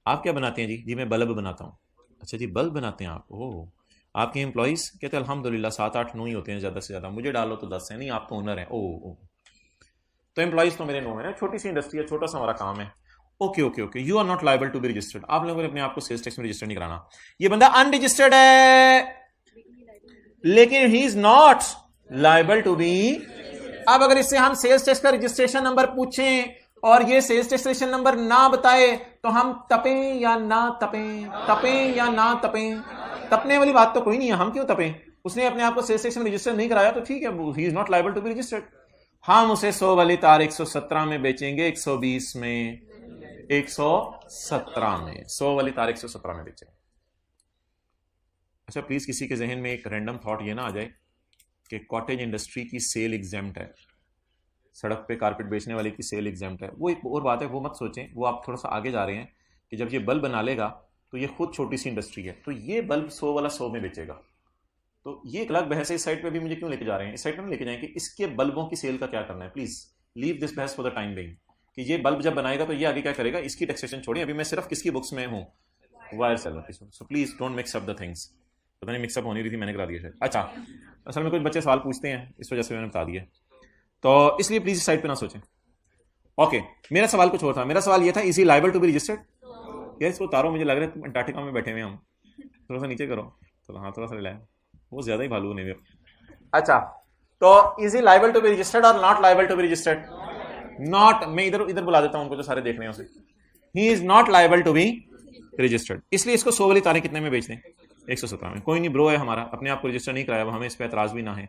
आप क्या बनाते हैं जी? जी मैं बल्ब बनाता हूँ। अच्छा जी बल्ब बनाते हैं आप? ओह, आपके एम्प्लॉइज? कहते हैं अल्हम्दुलिल्लाह 7-8 9 ही होते हैं ज़्यादा से ज़्यादा, मुझे डालो तो 10 है। नहीं आप तो ओनर हैं। ओह, तो एम्प्लॉइज तो मेरे 9 है, छोटी सी इंडस्ट्री है, छोटा सा हमारा काम है। Okay okay okay, you are not liable to be registered. आप लोगों ने अपने आप को सेल्स टैक्स में रजिस्टर नहीं कराना। ये बंदा अनरजिस्टर्ड है लेकिन he is not liable to be. अब अगर इससे हम सेल्स टैक्स का रजिस्ट्रेशन नंबर पूछें और ये सेल्स रजिस्ट्रेशन नंबर ना बताए तो हम तपें या ना तपें, तपें या ना तपें? तपने वाली बात तो कोई नहीं है, हम क्यों तपें? उसने अपने आप को सेल्स टैक्स में रजिस्टर नहीं कराया तो ठीक है, he is not liable to be registered. हम उसे 100 वाली तार 117 में बेचेंगे, 120 में, 117 में, 100 वाली तार 117 में बेचेंगे। अच्छा प्लीज किसी के जहन में एक रैंडम थॉट ये ना आ जाए कि कॉटेज इंडस्ट्री की सेल एग्जाम्प्ट है, सड़क पे कारपेट बेचने वाले की सेल एग्जाम्प्ट है। वो एक और बात है, वो मत सोचें, वो आप थोड़ा सा आगे जा रहे हैं कि जब ये बल्ब बना लेगा तो ये खुद छोटी सी इंडस्ट्री है, तो ये बल्ब 100 वाला 100 में बेचेगा। तो ये एक अलग बहस है। इस साइड पे भी मुझे क्यों लेके जा रहे हैं? इस साइड पे लेके जाएं कि इसके बल्बों की सेल का क्या करना है। प्लीज लीव दिस बहस फॉर द टाइम बीइंग कि ये बल्ब जब बनाएगा तो ये आगे क्या करेगा, इसकी टैक्सेशन छोड़िए। अभी मैं सिर्फ किसकी बुक्स में हूं? वायर सेलर की। So please don't mix up the things. पता नहीं मिक्सअप होनी रही थी, मैंने करा दिया शायद। अच्छा, असल में कुछ बच्चे सवाल पूछते हैं, इस वजह से मैंने बता दिया, तो इसलिए प्लीज इस साइड पे ना सोचें। ओके, मेरा सवाल कुछ और था। मेरा सवाल ये था, is he liable to be registered? Yes, वो तारो मुझे लग रहा है तुम अंटार्कटिका में बैठे हुए हम। थोड़ा सा नीचे करो, तो हाँ थोड़ा सा रिलाय, वो ज्यादा ही भालू नहीं। अच्छा, तो is he liable to be registered or not liable to be registered? Not. मैं इधर इधर बुला देता हूं उनको जो सारे देख रहे हैं उसे। He is not liable to be registered, इसलिए इसको 100 वाली तारीख कितने में बेच दें? 117 में। कोई नहीं, ब्रो है हमारा, अपने आप को रजिस्टर नहीं कराया, हमें इस पर एतराज भी ना है।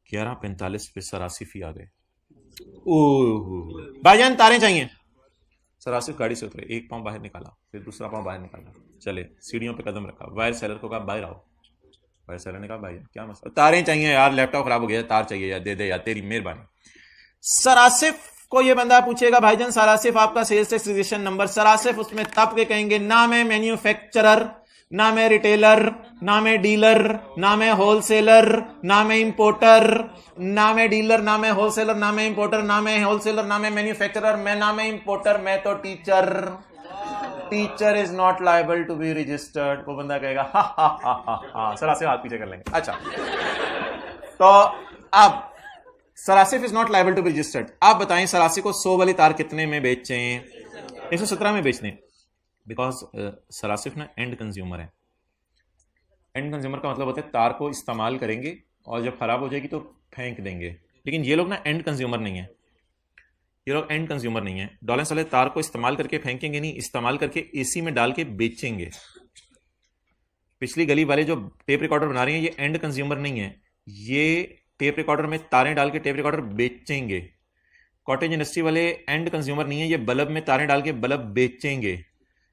11:45 पे सरासिफ ही आ गए। भाईजान तारें चाहिए। सरासिफ गाड़ी से उतरे, एक पांव बाहर निकाला, फिर दूसरा पांव बाहर निकाला, चले सीढ़ियों पे कदम रखा, वायर सेलर को कहा बाहर आओ। वायर सेलर ने कहा भाई क्या मसला? तारें चाहिए यार, लैपटॉप खराब हो गया, तार चाहिए यार, दे दे यार, तेरी मेहरबानी। सरासिफ को ये बंदा पूछेगा भाईजान सरासिफ आपका सेल्स टैक्स रजिस्ट्रेशन नंबर? सरासिफ उसमें तब के कहेंगे ना मैं मैन्युफैक्चरर, ना मैं रिटेलर, ना मैं डीलर, ना मैं होलसेलर, ना मैं इंपोर्टर, ना मैं डीलर, ना मैं होलसेलर, ना मैं इंपोर्टर, ना मैं होलसेलर, ना मैं मैन्युफैक्चरर, मैं ना मैं इंपोर्टर, मैं तो teacher. Teacher is not liable to be registered. वो बंदा कहेगा हा हा हा हा हा, सरासिफ हाथ पीछे कर लेंगे। अच्छा, तो अब सरासिफ is not liable to be registered. आप बताएं सरासिफ को 100 वाली तार कितने में बेचें? 117 में बेच दें, बिकॉज सरासिफ ना एंड कंज्यूमर है। एंड कंज्यूमर का मतलब होता है तार को इस्तेमाल करेंगे और जब खराब हो जाएगी तो फेंक देंगे, लेकिन ये लोग ना एंड कंज्यूमर नहीं है। ये लोग एंड कंज्यूमर नहीं है। डॉलेंस वाले तार को इस्तेमाल करके फेंकेंगे नहीं, इस्तेमाल करके एसी में डाल के बेचेंगे। पिछली गली वाले जो टेप रिकॉर्डर बना रहे हैं ये एंड कंज्यूमर नहीं है, ये टेप रिकॉर्डर में तारें डाल के टेप रिकॉर्डर बेचेंगे। कॉटेज इंडस्ट्री वाले एंड कंज्यूमर नहीं है, ये बल्ब में तारें डाल के बल्ब बेचेंगे।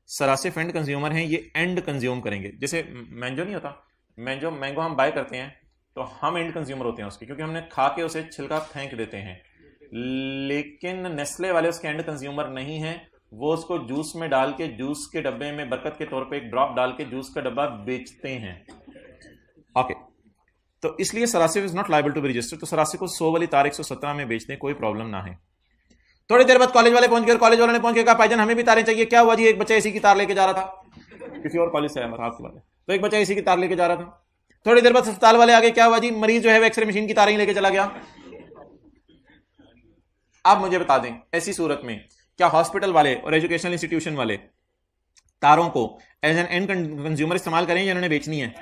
सरासिफ एंड कंज्यूमर हैं, ये एंड कंज्यूम करेंगे। जैसे मैंगो नहीं होता, मैंगो हम बाय करते हैं तो हम एंड कंज्यूमर होते हैं उसके, क्योंकि हमने खा के उसे छिलका फेंक देते हैं। लेकिन नेस्ले वाले उसके एंड कंज्यूमर नहीं है, वो उसको जूस में डाल के, जूस के डब्बे में बरकत के तौर पे एक ड्रॉप डाल के जूस का डब्बा बेचते हैं। ओके, तो इसलिए सरासिफ is not liable to be registered. तो सरासिफ को 100 वाली तार 117 में बेचते, कोई प्रॉब्लम ना है। थोड़ी देर बाद कॉलेज वाले पहुंच गए, कॉलेज वालों ने पहुंच के कहा भाईजान हमें भी तारें चाहिए। क्या हुआ जी? एक बच्चा एसी की तार लेके जा रहा था, किसी और कॉलेज से है हमारा आपके वाले, तो एक बच्चा एसी की तार लेके जा रहा था। थोड़ी देर बाद अस्पताल वाले आ गए, क्या हुआ जी? मरीज जो है वो एक्सरे मशीन की तारें लेके चला गया। अब मुझे बता दें, ऐसी सूरत में क्या हॉस्पिटल वाले और एजुकेशनल इंस्टीट्यूशन वाले तारों को एज एन एंड कंज्यूमर इस्तेमाल करें या उन्होंने बेचनी है?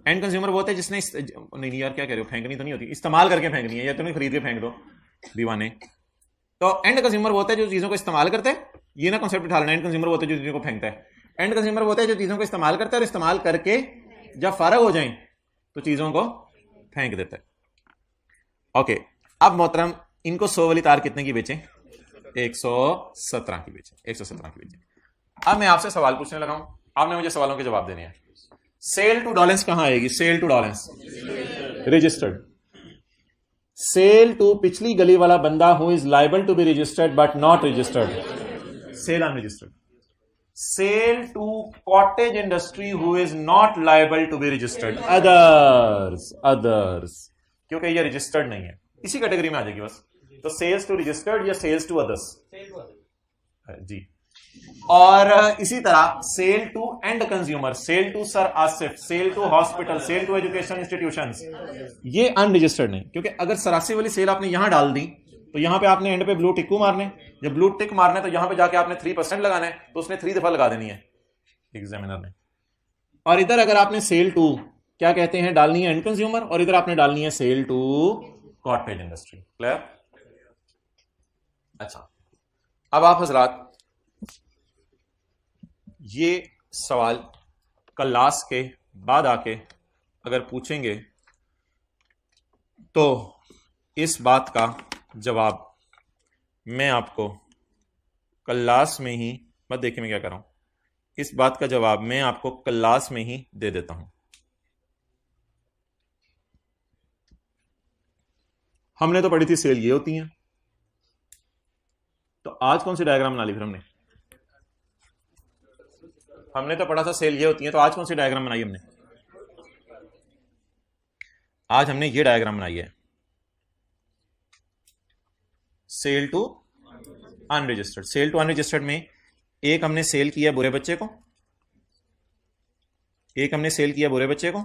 एंड कंज्यूमर वो होता है जिसने नहीं यार क्या कह रहे हो, फेंकनी तो नहीं होती, इस्तेमाल करके फेंकनी है, या तुम्हें खरीद के फेंक दो दीवाने। तो एंड कंज्यूमर वो होता है जो चीजों को इस्तेमाल करता है, ये ना कॉन्सेप्ट उठा लेना। एंड कंज्यूमर वो होता है जो चीजों को फेंकता है। एंड कंज्यूमर वो होता है जो चीजों को इस्तेमाल करता है और इस्तेमाल करके जब फारग हो जाए तो चीजों को फेंक देता है। ओके, अब मोहतरम इनको 100 वाली तार कितने की बेचें? 117 की बेचें, 117 की बेचें। अब मैं आपसे सवाल पूछने लगा हूं, आपने मुझे सवालों के जवाब देने हैं। सेल टू डॉलेंस कहां आएगी? सेल टू डॉलेंस रजिस्टर्ड। सेल टू पिछली गली वाला बंदा who is liable to be registered but not registered, sale unregistered. Sale to cottage industry who is not liable to be registered, others, क्योंकि ये रजिस्टर्ड नहीं है, इसी कैटेगरी में आ जाएगी बस। तो सेल्स टू रजिस्टर्ड या सेल्स टू अदर्स? जी। और इसी तरह sale to end consumer, sale to sir Asif, sale to hospital, sale to education institutions, ये अनरजिस्टर्ड नहीं, क्योंकि अगर सरासी वाली सेल आपने यहां डाल दी तो यहां पे आपने एंड पे ब्लू टिक्कू मारने, जब ब्लू टिक मारने तो यहां पे जाके आपने 3% लगाना है, तो उसने 3 दफा लगा देनी है एग्जामिनर ने। और इधर अगर आपने सेल टू क्या कहते हैं डालनी है एंड कंज्यूमर, और इधर आपने डालनी है sale to cottage industry. Clear? अच्छा, अब आप हजरात ये सवाल क्लास के बाद आके अगर पूछेंगे तो इस बात का जवाब मैं आपको क्लास में ही, मत देखिए मैं क्या कर रहा हूं, इस बात का जवाब मैं आपको क्लास में ही दे देता हूं। हमने तो पढ़ी थी सेल ये होती हैं, तो आज कौन सी डायग्राम बना ली फिर हमने तो पढ़ा था सेल ये होती है, तो आज कौन सी डायग्राम बनाई हमने? आज हमने ये डायग्राम बनाई है, sale to unregistered. Sale to unregistered में एक हमने सेल किया बुरे बच्चे को, एक हमने सेल किया बुरे बच्चे को,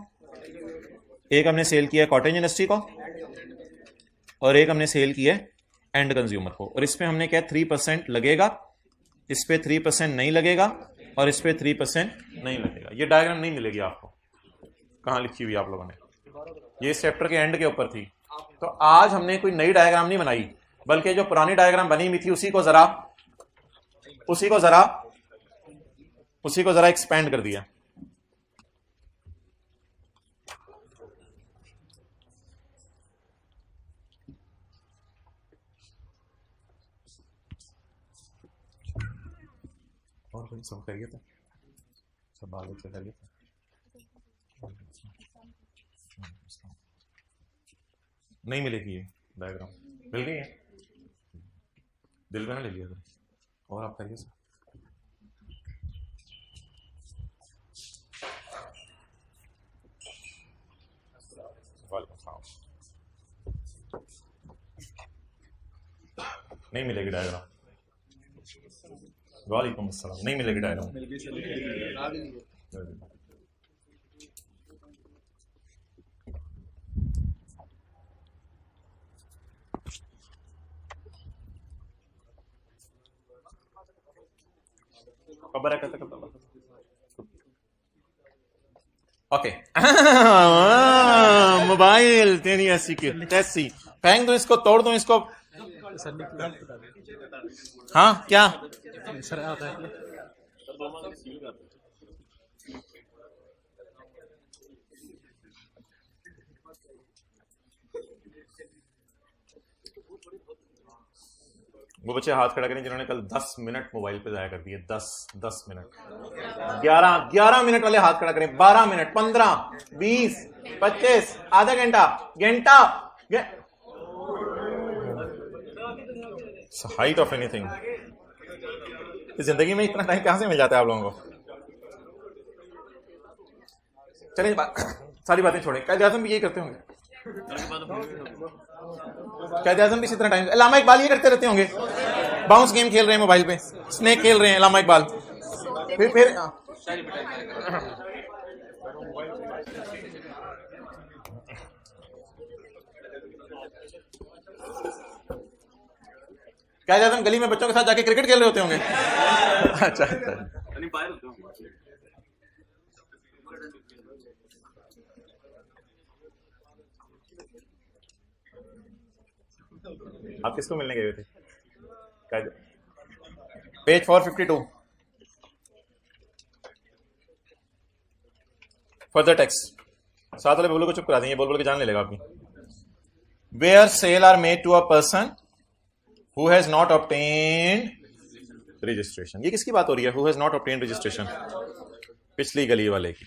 एक हमने सेल किया कॉटेज इंडस्ट्री को, और एक हमने सेल किया एंड कंज्यूमर को। और इस पे हमने क्या 3% लगेगा, इस पे 3% नहीं लगेगा, और इस पे 3% नहीं लगेगा। ये डायग्राम नहीं मिलेगी आपको, कहां लिखी हुई आप लोगों ने, ये इस चैप्टर के एंड के ऊपर थी। तो आज हमने कोई नई डायग्राम नहीं बनाई, बल्कि जो पुरानी डायग्राम बनी हुई थी उसी को जरा एक्सपेंड कर दिया। और कोई सब करिए था, सब बात से करिए था। नहीं मिलेगी ये डायग्राम, मिल गई है, दिल में ना ले लिया था। और आप करिए सर। नहीं मिलेगी डायग्राम, वालेकुम अस्सलाम, नहीं मिलेगी डायग्राम। खबर है कैसे करता ओके। मोबाइल तेरी ऐसी की तैसी, फेंक दो इसको, तोड़ दो इसको। हाँ क्या सर आता है? वो बच्चे हाथ खड़ा करें जिन्होंने कल 10 मिनट मोबाइल पे जाया कर दिए। 10 मिनट, 11 मिनट वाले हाथ खड़ा करें। 12 मिनट, 15, 20, 25, आधा घंटा, हाइट ऑफ एनीथिंग। जिंदगी में इतना टाइम कहां से मिल जाता है आप लोगों को? चलिए सारी बातें छोड़ें, कायदे आज़म भी यही करते होंगे, कायदे आज़म भी इसी तरह टाइम, अल्लामा इकबाल ये करते रहते होंगे, बाउंस गेम खेल रहे हैं मोबाइल पे, स्नेक खेल रहे हैं अल्लामा इकबाल। फिर कायदे आज़म गली में बच्चों के साथ जाके क्रिकेट खेल रहे होते होंगे। अच्छा आप किसको मिलने गए थे? Page 452 further text. साथ वाले बोलो को चुप करा देंगे, बोल के जान ले लेगा आपकी। Where sale are made to a person who has not obtained registration. ये किसकी बात हो रही है? Who has not obtained registration, पिछली गली वाले की।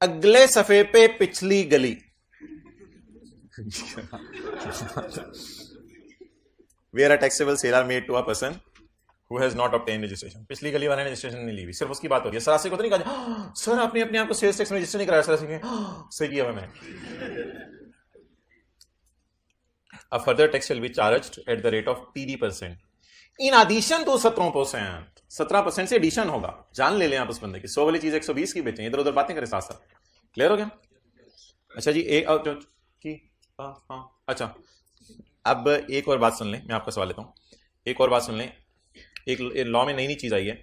अगले सफे पे पिछली गली। Where a taxable sale are made to a person who has not obtained registration. पिछली गली वाले ने रजिस्ट्रेशन नहीं ली हुई, सिर्फ उसकी बात हो रही है। सरासी को तो नहीं कहा सर आपने अपने आप को सेल्स टैक्स में रजिस्टर नहीं कराया। सरासी सही किया मैंने। A further tax shall be charged at the rate of TD%. In addition to 17%, 17% से एडिशन होगा। जान ले लें आप उस बंदे की, 100 वाली चीज 120 की बेचें, इधर उधर बातें करें साथ साथ। क्लियर हो गया? अच्छा जी, अच्छा अब एक और बात सुन लें, मैं आपका सवाल लेता हूं, एक और बात सुन लें। एक लॉ में नई नई चीज आई है,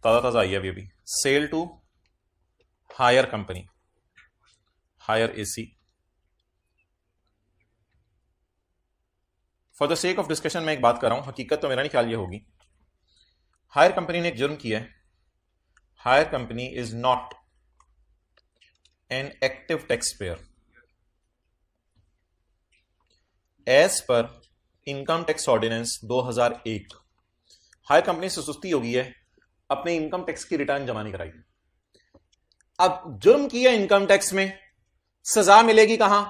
ताजा ताजा आई है अभी। Sale to Haier company, Haier AC. For the sake of discussion मैं एक बात कर रहा हूं, हकीकत तो मेरा नहीं ख्याल ये होगी। हायर कंपनी ने एक जुर्म किया है। Haier company is not an active tax payer as per income tax ordinance 2001। Haier company से सुस्ती होगी है, अपने इनकम टैक्स की रिटर्न जमा नहीं कराई। अब जुर्म किया इनकम टैक्स में, सजा मिलेगी कहां?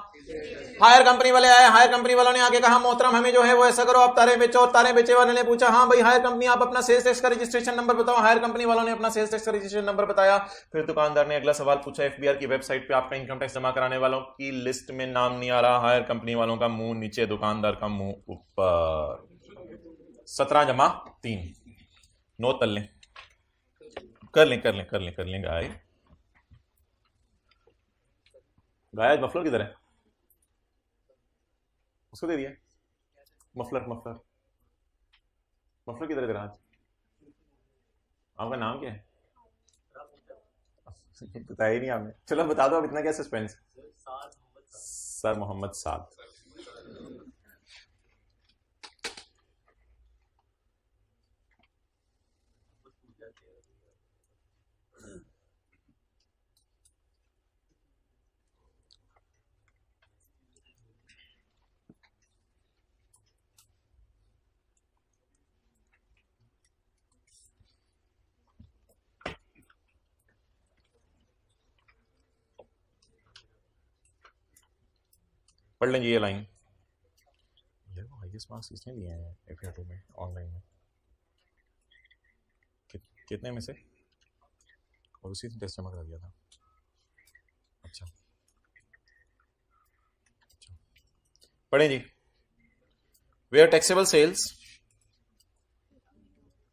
हायर कंपनी वाले आए, हायर कंपनी वालों ने आके कहा मोहतरम हमें जो है वो ऐसा करो, आप तारे बेचो। तारे बेचे वाले ने पूछा हाँ भाई हायर कंपनी आप अपना सेल्स टैक्स का रजिस्ट्रेशन नंबर बताओ। हायर कंपनी वालों ने अपना सेल्स टैक्स का रजिस्ट्रेशन नंबर बताया। फिर दुकानदार ने अगला सवाल पूछा, एफबीआर की वेबसाइट पे आपका इनकम टैक्स जमा कराने वालों की लिस्ट में नाम नहीं आ रहा। हायर कंपनी वालों का मुंह नीचे, दुकानदार का मुंह ऊपर। 17 जमा 3 9 तल लें, कर लें गाय। गाय मफलर किधर है? उसको दे दिया। मफलर किधर है तेरा? आज आपका नाम क्या है? बताया ही नहीं आपने। चलो बता दो अब, इतना क्या सस्पेंस? सर मोहम्मद साद। पढ़ लेंगे ये लाइन। यार वो हाईएस्ट मार्क्स किसने दिए हैं एफएआर2 में ऑनलाइन में? कितने में से? और उसी दिन टेस्ट जमा करा दिया था। अच्छा पढ़ें जी। वेयर टैक्सेबल सेल्स,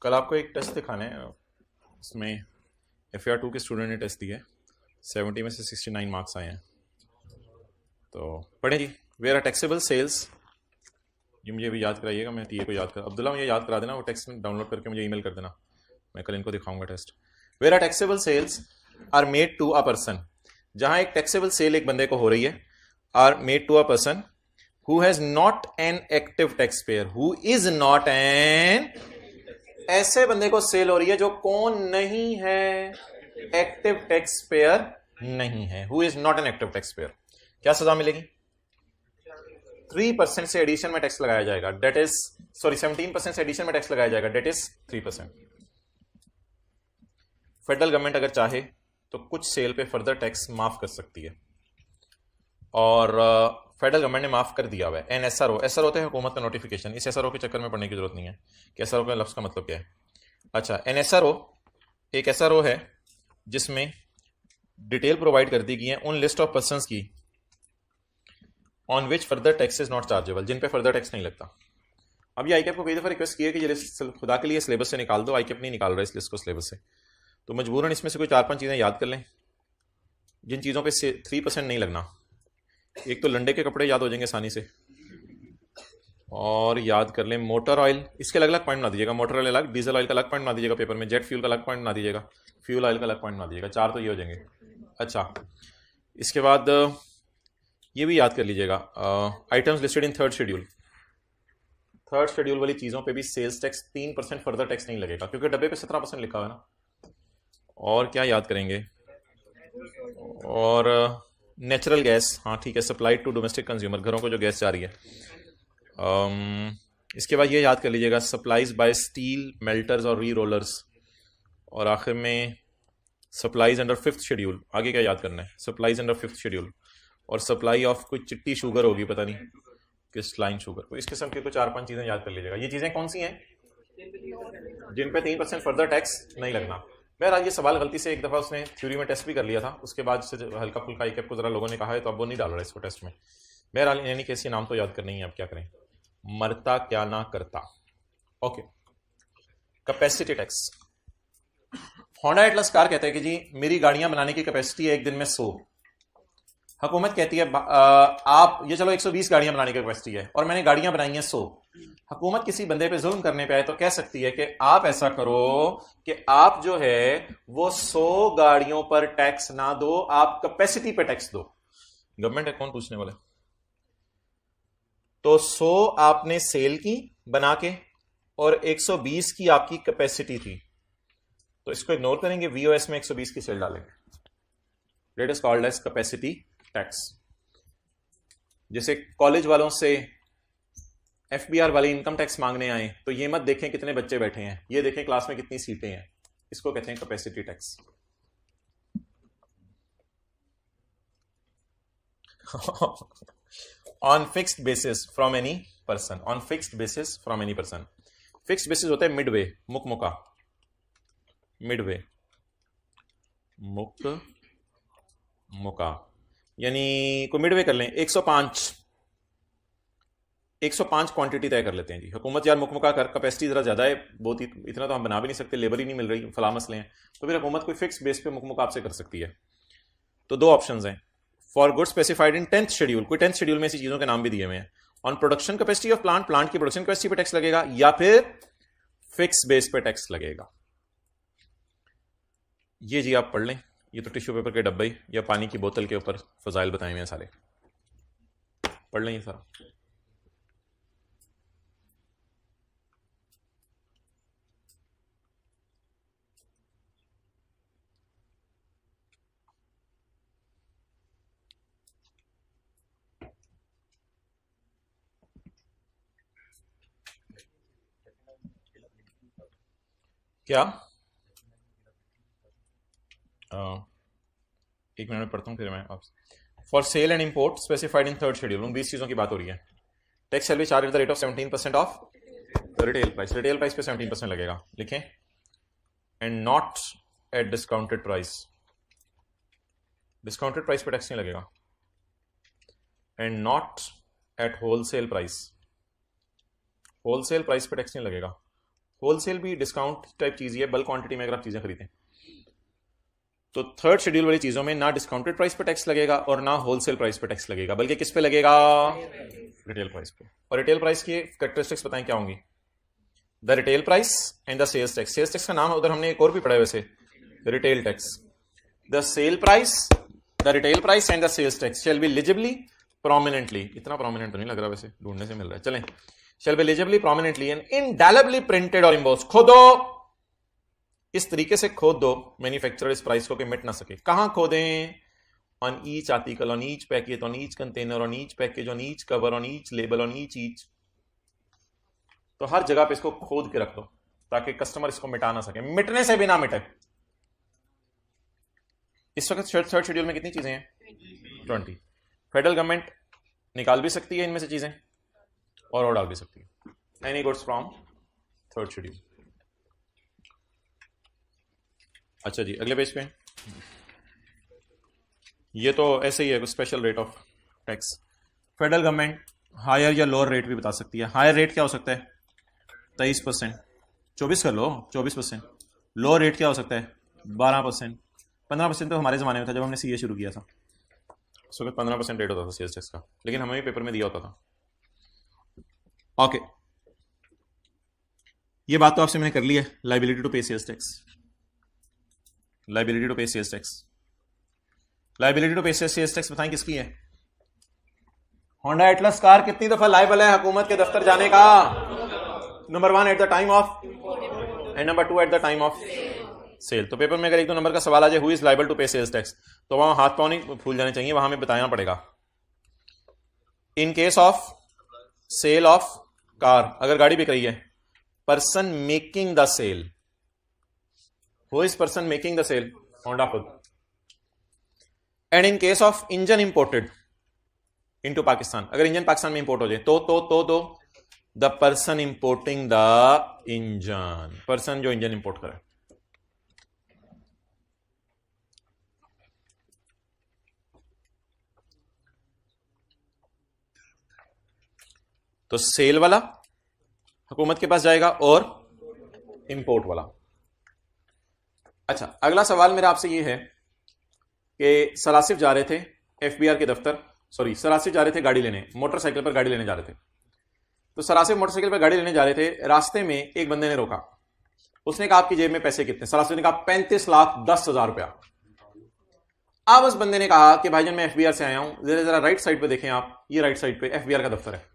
कल आपको एक टेस्ट दिखाने हैं, उसमें एफएआर2 के स्टूडेंट ने टेस्ट दिया है, 70 में से 69 मार्क्स आए हैं। तो पढ़ें जी। वेयर टैक्सेबल सेल्स, ये मुझे भी याद कराइएगा, मैं टीए को याद कर, अब्दुल्ला मुझे याद करा देना, वो टेक्स्ट डाउनलोड करके मुझे ईमेल कर देना, मैं कल इनको दिखाऊंगा test. Where taxable sales are made to a person, जहां एक टैक्सेबल सेल एक बंदे को हो रही है, are made to a person who has not an active tax payer, who is not an, ऐसे बंदे को सेल हो रही है जो कौन नहीं है? एक्टिव टैक्स पेयर नहीं है, who is not an active tax pair. क्या सजा मिलेगी? 3% से एडिशन में टैक्स लगाया जाएगा, डेट इज 17% से एडिशन में टैक्स लगाया जाएगा, डेट इज 3%। फेडरल गवर्नमेंट अगर चाहे तो कुछ सेल पे फर्दर टैक्स माफ कर सकती है, और फेडरल गवर्नमेंट ने माफ कर दिया हुआ है। एनएसआरओ, एसआरओ होता है हुकूमत का नोटिफिकेशन, इस एसआरओ के चक्कर में पढ़ने की जरूरत नहीं है कि एसआरओ के लफ्ज का मतलब क्या है। अच्छा, एनएसआरओ एक एसआरओ है जिसमें डिटेल प्रोवाइड कर दी गई है उन लिस्ट ऑफ पर्संस की on which further tax is not chargeable, जिन पे फर्दर टैक्स नहीं लगता। अब ये आईकेप को कई दफा रिक्वेस्ट किया कि ये लिस्ट खुदा के लिए सिलेबस से निकाल दो, आईकेप नहीं निकाल रहा इस लिस्ट को सिलेबस से, तो मजबूरन इसमें से कोई 4-5 चीजें याद कर लें जिन चीजों पे 3% नहीं लगना। एक तो लंडे के कपड़े याद हो जाएंगे आसानी से, और याद कर लें मोटर ऑयल, इसके अलग अलग पॉइंट बना दीजिएगा, मोटर ऑयल अलग, डीजल ऑयल का अलग पॉइंट बना दीजिएगा पेपर में, जेट फ्यूल का अलग पॉइंट बना दीजिएगा, फ्यूल ऑयल का अलग पॉइंट बना दीजिएगा, 4 तो ये हो जाएंगे। अच्छा, इसके बाद ये भी याद कर लीजिएगा items listed in third schedule, third schedule वाली चीज़ों पे भी सेल्स टैक्स 3% फर्दर टैक्स नहीं लगेगा, क्योंकि डब्बे पे 17% लिखा हुआ है ना। और क्या याद करेंगे? और नेचुरल गैस, हाँ ठीक है, सप्लाई टू डोमेस्टिक कंज्यूमर, घरों को जो गैस जा रही है। इसके बाद ये याद कर लीजिएगा सप्लाईज बाय स्टील मेल्टर्स और री रोलर्स, और आखिर में सप्लाईज अंडर 5th शेड्यूल। आगे क्या याद करना है? सप्लाईज अंडर 5th शेड्यूल, और सप्लाई ऑफ कोई चिट्टी शुगर होगी, पता नहीं किस लाइन शुगर, तो इस किस्म की कुछ 4-5 चीज़ें याद कर लीजिएगा। ये चीज़ें कौन सी हैं जिन पे 3% फर्दर टैक्स नहीं लगना? बहरहाल ये सवाल गलती से एक दफ़ा उसने थ्योरी में टेस्ट भी कर लिया था, उसके बाद से हल्का फुल्का ICAP को ज़रा लोगों ने कहा है तो अब वो नहीं डाल रहा है इसको टेस्ट में। बहरहाल इन एनी केस ये नाम तो याद करना ही है, अब क्या करें। मरता क्या ना करता। Okay, capacity tax. Honda Atlas car कहता है कि जी मेरी गाड़ियां बनाने की कैपेसिटी है एक दिन में 100। हुकूमत कहती है आप ये चलो 120 गाड़ियां बनाने की कैपेसिटी है और मैंने गाड़ियां बनाई हैं 100। हुकूमत किसी बंदे पे जुल्म करने पे आए तो कह सकती है कि आप ऐसा करो कि आप जो है वो 100 गाड़ियों पर टैक्स ना दो, आप कैपेसिटी पे टैक्स दो। गवर्नमेंट है, कौन पूछने वाला। तो 100 आपने सेल की बना के और 120 की आपकी कैपेसिटी थी, तो इसको इग्नोर करेंगे, VOS में 120 की सेल डालेंगे। That is called as capacity tax. जैसे कॉलेज वालों से FBR वाले इनकम टैक्स मांगने आए तो ये मत देखें कितने बच्चे बैठे हैं, ये देखें क्लास में कितनी सीटें हैं, इसको कहते हैं capacity tax. On fixed basis from any person, on fixed basis from any person. Fixed basis होता है मिडवे, मुकमुका, मिडवे, मुक मुका, यानी को मिडवे कर लें 105 क्वांटिटी तय कर लेते हैं जी। हुकूमत यार मुकमुका कर, कैपेसिटी जरा ज्यादा है, बहुत ही इतना तो हम बना भी नहीं सकते, लेबर ही नहीं मिल रही, फला मसले हैं, तो फिर हुकूमत कोई फिक्स बेस पे मुकमुका आपसे कर सकती है। तो दो ऑप्शंस हैं, for good specified in 10th schedule, कोई 10th शेड्यूल में ऐसी चीजों के नाम भी दिए हुए हैं। On production capacity of plant, plant की प्रोडक्शन कैपेसिटी पे टैक्स लगेगा, या फिर फिक्स बेस पे टैक्स लगेगा। ये जी आप पढ़ लें, ये तो टिश्यू पेपर के डब्बे या पानी की बोतल के ऊपर फजाइल बताए हुए हैं सारे, पढ़ लें ये सारा। क्या एक मिनट में पढ़ता हूं फिर मैं आपसे। For sale and import specified in 3rd schedule, उन 20 चीजों की बात हो रही है। Tax shall be charge at the rate of 17% of retail price, retail price पे 17% लगेगा, लिखें, and not at discounted price, discounted price पे टैक्स नहीं लगेगा, and not at wholesale price, wholesale price पे टैक्स नहीं लगेगा। होलसेल भी डिस्काउंट टाइप चीज है, बल्क क्वांटिटी में अगर आप चीजें खरीदें तो 3rd शेड्यूल वाली चीजों में ना डिस्काउंटेड प्राइस पे टैक्स लगेगा और ना होलसेल प्राइस पे टैक्स लगेगा, बल्कि किस पे लगेगा, रिटेल प्राइस पे। और रिटेल प्राइस की कैरेक्टरिस्टिक्स बताएं क्या होंगी, the retail price and the sales tax, sales tax का नाम उधर हमने एक और भी पढ़ा है वैसे, retail tax. The sale price, the retail price and the sales tax shall be eligibly prominently, इतना प्रोमिनेंट तो नहीं लग रहा वैसे, ढूंढने से मिल रहा है, चलें, shall be eligibly prominently and indelibly printed और इम्बोस्ड, खोदो, इस तरीके से खोद दो मैन्युफैक्चरर इस प्राइस को कि मिट ना सके। कहां खोदें, on each article, on each package, on each container, on each package, on each cover, on each label, on each, तो हर जगह पे इसको खोद के रख दो ताकि कस्टमर इसको मिटा ना सके, मिटने से भी ना मिटे। इस वक्त 3rd शेड्यूल में कितनी चीजें हैं, 20। फेडरल गवर्नमेंट निकाल भी सकती है इनमें से चीजें और डाल भी सकती है, any goods from 3rd schedule. अच्छा जी, अगले पेज पे, ये तो ऐसे ही है, special rate of tax. Federal government higher या लोअर रेट भी बता सकती है। हायर रेट क्या हो सकता है, 23%, 24 कर लो, 24%। लोअर रेट क्या हो सकता है, 12%, 15% तो हमारे जमाने में था जब हमने CA शुरू किया था, उस वक्त 15% रेट होता था सेल्स टैक्स का, लेकिन हमें भी पेपर में दिया होता था। ओके, ये बात तो आपसे मैंने कर ली है, liability to pay sales tax, liability to pay sales tax. Liability to pay sales tax बताएं किसकी है, होंडा एटलस कार कितनी दफा लाइबल है हुकूमत के दफ्तर जाने का, number 1 at the time of and number 2 at the time of sale. तो पेपर में अगर 1-2 नंबर का सवाल आ जाए who is liable to pay sales tax, तो वहां हाथ पांव नहीं फूल जाने चाहिए, वहां हमें बताना पड़ेगा। In case of sale of car, अगर गाड़ी बिक रही है, person making the sale, who is person making the sale, Honda खुद। And in case of engine imported into Pakistan, अगर इंजन पाकिस्तान में इंपोर्ट हो जाए तो the person importing the engine, person जो इंजन इंपोर्ट करे। तो सेल वाला हुकूमत के पास जाएगा और इंपोर्ट वाला। अच्छा, अगला सवाल मेरा आपसे ये है कि सरासिफ जा रहे थे एफबीआर के दफ्तर, सॉरी सरासिफ जा रहे थे गाड़ी लेने, मोटरसाइकिल पर गाड़ी लेने जा रहे थे। तो सरासिफ मोटरसाइकिल पर गाड़ी लेने जा रहे थे, रास्ते में एक बंदे ने रोका। उसने कहा आपकी जेब में पैसे कितने? सरासिफ ने कहा 35,10,000 रुपया। अब उस बंदे ने कहा कि भाईजान मैं एफबीआर से आया हूं, जरा राइट साइड पे देखें आप, ये राइट साइड पे एफबीआर का दफ्तर है।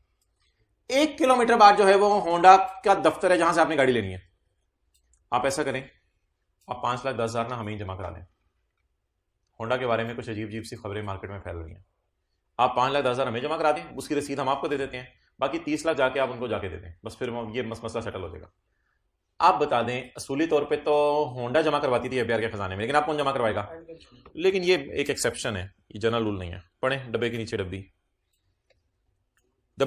1 किलोमीटर बाद जो है वो होंडा का दफ्तर है जहां से आपने गाड़ी लेनी है। आप ऐसा करें, आप 5,10,000 ना हमें ही जमा करा दें। होंडा के बारे में कुछ अजीब अजीब सी खबरें मार्केट में फैल रही हैं। आप 5,10,000 हमें जमा करा दें, उसकी रसीद हम आपको दे देते हैं, बाकी 30 लाख जाके आप उनको जाके दे दें, बस फिर ये मसला सेटल हो जाएगा। आप बता दें, असूली तौर पे तो होंडा जमा करवाती थी एफबीआर के खजाने में, लेकिन आप कौन जमा करवाएगा? लेकिन ये एक एक्सेप्शन है, ये जनरल रूल नहीं है। पढ़ें डब्बे के नीचे डब्बी। द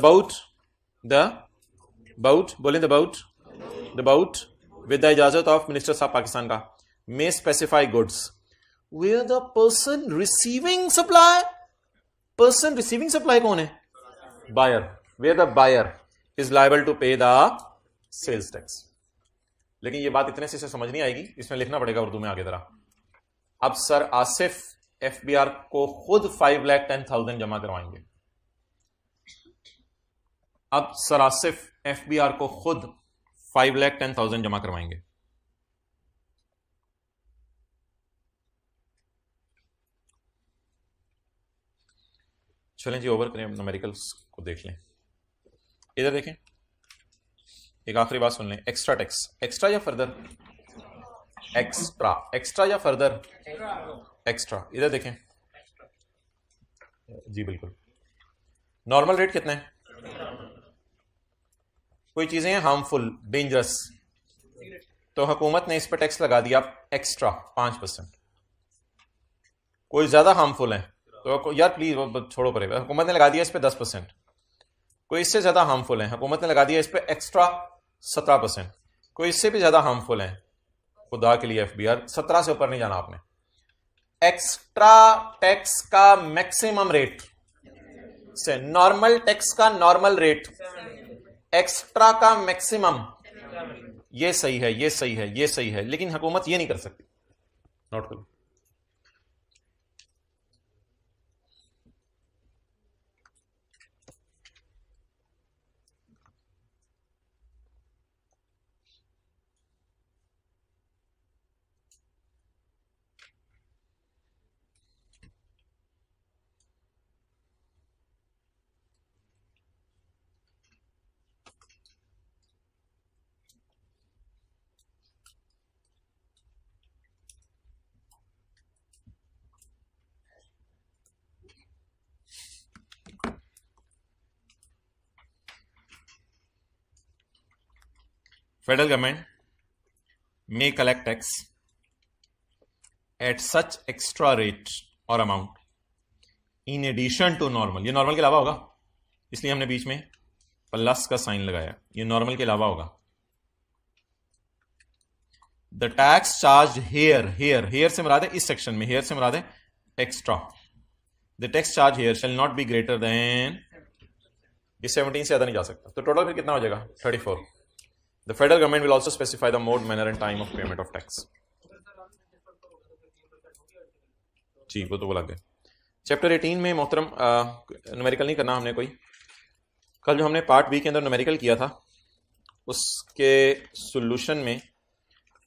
बाउट बोलें, द बाउट विद द इजाजत ऑफ मिनिस्टर साहब पाकिस्तान का, may specify goods where the person receiving supply कौन है? Buyer. Where the buyer is liable to pay the sales tax. लेकिन ये बात इतने से समझ नहीं आएगी, इसमें लिखना पड़ेगा उर्दू में आगे जरा। अब सर आसिफ एफबीआर को खुद 5,10,000 जमा करवाएंगे। अब सर आसिफ एफबीआर को खुद 5,10,000 जमा करवाएंगे। चलें जी, ओवर करें, न्यूमेरिकल्स को देख लें। इधर देखें, एक आखिरी बात सुन लें। एक्स्ट्रा टैक्स, एक्स्ट्रा या फर्दर? एक्स्ट्रा या फर्दर? एक्स्ट्रा। इधर देखें जी, बिल्कुल। नॉर्मल रेट कितना है? कोई चीजें हैं हार्मफुल, डेंजरस, तो हुकूमत ने इस पर टैक्स लगा दिया एक्स्ट्रा 5%। कोई ज्यादा हार्मफुल है तो यार प्लीज वो छोड़ो पड़ेगा, हुकूमत ने लगा दिया इस पे 10%। कोई इससे ज्यादा हार्मफुल है, हुकूमत ने लगा दिया इस पे एक्स्ट्रा 17%। कोई इससे भी ज्यादा हार्मफुल है, खुदा के लिए एफबीआर 17 से ऊपर नहीं जाना आपने। एक्स्ट्रा टैक्स का मैक्सिमम रेट से नॉर्मल टैक्स का नॉर्मल रेट, एक्स्ट्रा का मैक्सिमम, ये सही है, ये सही है, ये सही है, लेकिन हुकूमत ये नहीं कर सकती। नोट करो। Federal government may collect tax at such extra rate or amount in addition to normal। ये नॉर्मल के अलावा होगा, इसलिए हमने बीच में प्लस का साइन लगाया, ये नॉर्मल के अलावा होगा। द टैक्स चार्ज हेयर से मुराद है इस सेक्शन में, हेयर से मुराद है extra. The tax charge here shall not be greater than, इस 17 से ज्यादा नहीं जा सकता। तो टोटल फिर कितना हो जाएगा? 34। The federal government will also specify the mode, manner and time of payment of tax। जी वो तो बोला गया। चैप्टर 18 में मोहतरम न्यूमेरिकल नहीं करना हमने कोई। कल जो हमने पार्ट बी के अंदर न्यूमेरिकल किया था उसके सॉल्यूशन में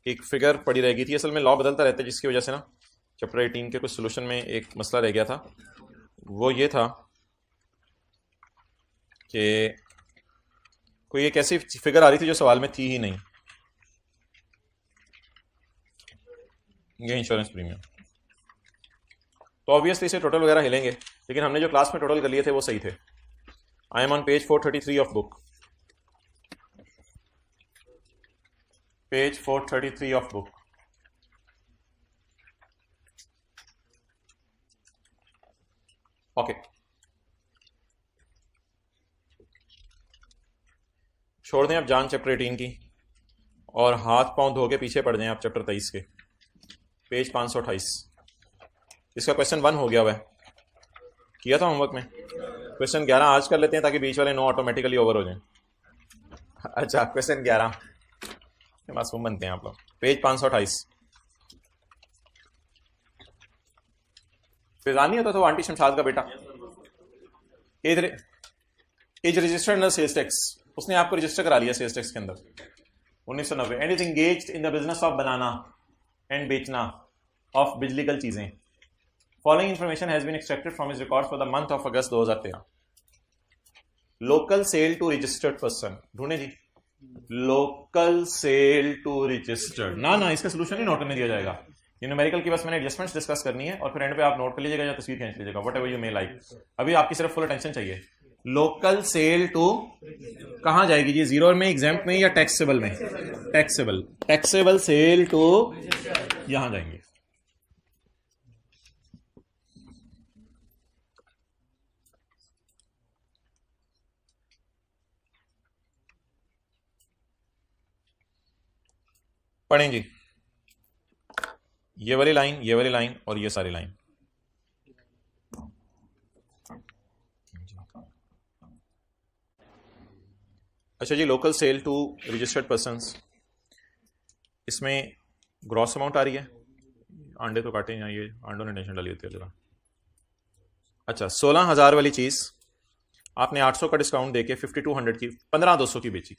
एक फिगर पड़ी रह गई थी। असल में लॉ बदलता रहता है, जिसकी वजह से ना चैप्टर 18 के कुछ सॉल्यूशन में एक मसला रह गया था। वो ये था कि कोई एक ऐसी फिगर आ रही थी जो सवाल में थी ही नहीं, ये इंश्योरेंस प्रीमियम। तो ऑब्वियसली इसे टोटल वगैरह हिलेंगे, लेकिन हमने जो क्लास में टोटल कर लिए थे वो सही थे। I am on page 433 of book, page 433 of book. Okay, छोड़ दें अब जान चैप्टर 18 की और हाथ पांव धो के पीछे पड़ जाएं आप चैप्टर 23 के, पेज 528। इसका क्वेश्चन 1 हो गया हुआ है, किया था होमवर्क में। क्वेश्चन 11 आज कर लेते हैं ताकि बीच वाले 9 ऑटोमेटिकली ओवर हो जाएं। अच्छा, क्वेश्चन 11 मासूम बनते हैं आप लोग। पेज 528। फिजानी होता तो आंटी शमशाद का बेटा। As registered under sales tax, उसने आपको रजिस्टर करा लिया सेल्स टैक्स के अंदर 1990। And is engaged in the business of बनाना एंड बेचना ऑफ बिजलीकल चीजें। Following information has been extracted from his record for the month of August 2013। Local sale to registered person, ढूंढे जी। लोकल सेल टू रजिस्टर्ड, ना इसका सोल्यूशन ही नोट करने दिया जाएगा। ये न्यूमेरिकल की बस मैंने एडजस्टमेंट्स डिस्कस करनी है और फिर एंड पे आप नोट कर लीजिएगा या तस्वीर खींच लीजिएगा, what ever you may like. अभी आपकी सिर्फ फुल अटेंशन चाहिए। लोकल सेल टू कहां जाएगी जी? जीरो में, एग्जाम्प्ट में या टैक्सेबल में? टैक्सेबल। टैक्सेबल सेल टू यहां जाएंगे। पढ़ें जी, ये वाली लाइन, ये वाली लाइन और ये सारी लाइन। अच्छा जी, local sale to registered persons, इसमें ग्रॉस अमाउंट आ रही है। अंडे तो काटे यहाँ, ये अंडों ने टेंशन डाली होती है जरा। अच्छा, 16,000 वाली चीज आपने 800 का डिस्काउंट देके 5200 की 15,200 की बेची,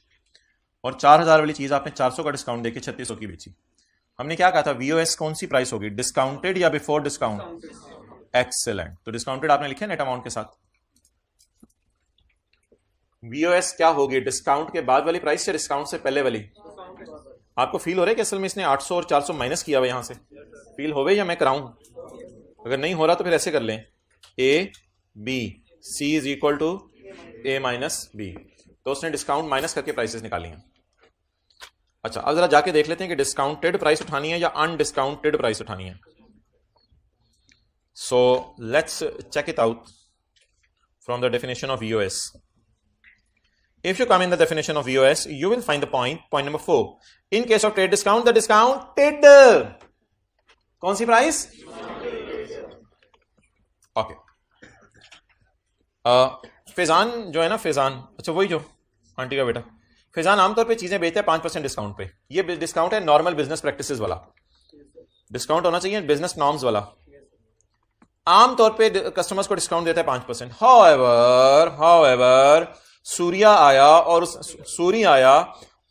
और 4,000 वाली चीज आपने 400 का डिस्काउंट देके 3600 की बेची। हमने क्या कहा था? वीओएस कौन सी प्राइस होगी? डिस्काउंटेड या बिफोर डिस्काउंट? एक्सेलेंट। तो डिस्काउंटेड आपने लिखा नेट अमाउंट के साथ। वीओएस क्या होगी? डिस्काउंट के बाद वाली प्राइस या डिस्काउंट से पहले वाली? आपको फील हो रहा है कि असल में इसने 800 और 400 माइनस किया हुआ यहां से? फील हो गए या मैं कराऊं? अगर नहीं हो रहा तो फिर ऐसे कर लें, A B C is equal to A minus B. तो उसने डिस्काउंट माइनस करके प्राइसेस निकाली हैं। अच्छा, अब जरा जाके देख लेते हैं कि डिस्काउंटेड प्राइस उठानी है या अनडिस्काउंटेड प्राइस उठानी है। So let's check it out from the definition of VOS. If you come in the definition of VOS, you will find the point number 4. In case of trade discount, the discounted कौन सी प्राइस? ओके। फैजान जो है ना, फैजान, अच्छा वही जो आंटी का बेटा, फैजान आमतौर पे चीजें बेचते हैं 5% डिस्काउंट पे। ये डिस्काउंट है नॉर्मल बिजनेस प्रैक्टिसेस वाला डिस्काउंट होना चाहिए, बिजनेस नॉर्म्स वाला। आमतौर पे कस्टमर्स को डिस्काउंट देता है 5%। हाउएवर सूर्या आया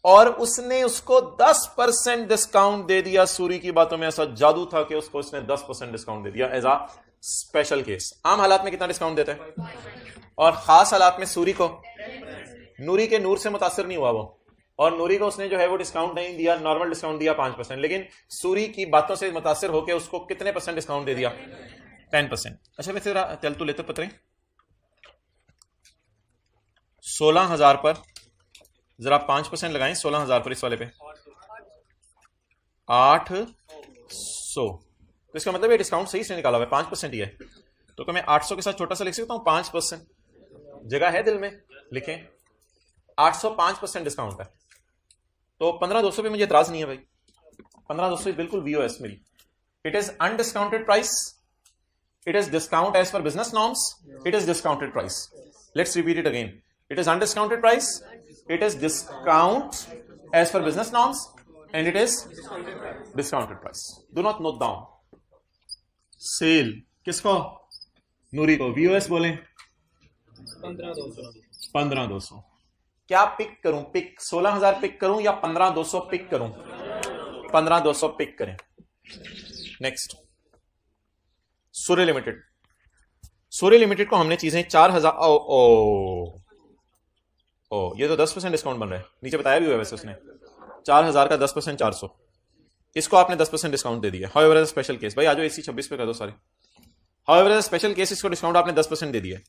और उसने उसको 10% डिस्काउंट दे दिया। सूर्य की बातों में ऐसा जादू था कि उसको उसने 10% डिस्काउंट दे दिया एज अ स्पेशल केस। आम हालात में कितना डिस्काउंट देता है? और खास हालात में सूर्य को, नूरी के नूर से मुतासिर नहीं हुआ वो, और नूरी को उसने जो है वो डिस्काउंट नहीं दिया, नॉर्मल डिस्काउंट दिया 5%, लेकिन सूर्य की बातों से मुतासिर होकर उसको कितने % डिस्काउंट दे दिया? 10%। अच्छा वैसे चल तो लेते पत्रे 16,000 पर जरा 5% लगाएं। 16,000 पर इस वाले पे 800, तो इसका मतलब ये डिस्काउंट सही से निकाला हुआ है, 5% ही है। तो मैं 800 के साथ छोटा सा लिख सकता हूं 5%, जगह है दिल में, लिखें 800 5% डिस्काउंट है। तो 15,200 पे मुझे इतराज नहीं है भाई, 15,200 बिल्कुल वीओएस मेरी। It is undiscounted price, it is discount as per business norms, it is discounted price. Let's repeat it again, it is undiscounted price, it is discount as per business norms, and it is discounted price. Do not note down. Sale किसको? नूरी को। VOS बोले 15,200। क्या पिक करूं? पिक 16,000 पिक करूं या 15,200 पिक करूं? 15,200 पिक करें। नेक्स्ट, सूर्य लिमिटेड। सूर्य लिमिटेड को हमने चीजें 4,000 ये तो 10% डिस्काउंट बन रहा है, नीचे बताया भी हुआ वैसे उसने 4,000 का 10% 400, इसको आपने 10% डिस्काउंट दे दिया। हाउएवर एज स्पेशल केस, भाई आ जाओ AC 26 पे कर दो सारे। हाउएवर एज स्पेशल केस इसको डिस्काउंट आपने 10% दे दिया।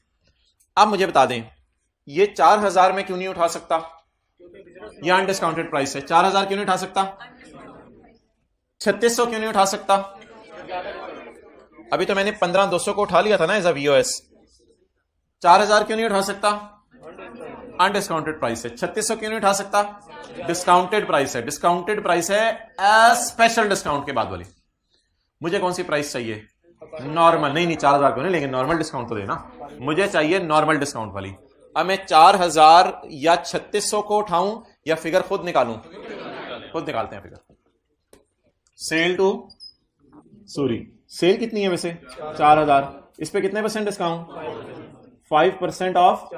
आप मुझे बता दें ये 4,000 में क्यों नहीं उठा सकता? ये अनडिस्काउंटेड प्राइस है। 4,000 क्यों नहीं उठा सकता? 3600 क्यों नहीं उठा सकता? अभी तो मैंने 15,200 को उठा लिया था ना एज अ VOS। 4,000 क्यों नहीं उठा सकता? अनडिस्काउंटेड प्राइस है। 3600 क्यों नहीं उठा सकता? डिस्काउंटेड प्राइस है। डिस्काउंटेड प्राइस है स्पेशल डिस्काउंट के बाद वाली। मुझे कौन सी प्राइस चाहिए? नॉर्मल। नहीं 4,000 क्यों नहीं, लेकिन नॉर्मल डिस्काउंट तो देना। मुझे चाहिए नॉर्मल डिस्काउंट वाली। अब मैं 4000 या 3600 को उठाऊं या फिगर खुद निकालूं? खुद निकालते हैं फिगर। सेल कितनी है वैसे? 4000। इस पे कितने परसेंट डिस्काउंट? 5% ऑफ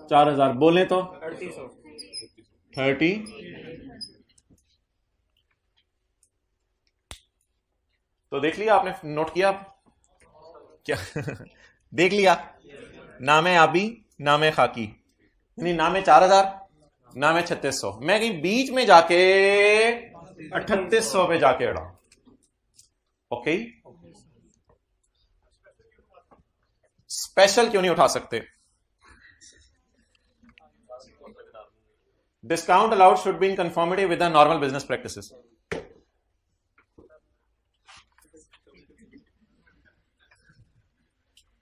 4000, बोले तो 30। तो देख लिया आपने, नोट किया क्या? देख लिया, नाम है आबी, नाम है खाकी, यानी नाम है 4000, नाम है 3600। मैं कहीं बीच में जाके 3800 पे जाके अड़ा। ओके, स्पेशल क्यों नहीं उठा सकते? Discount allowed should be in conformity with the normal business practices.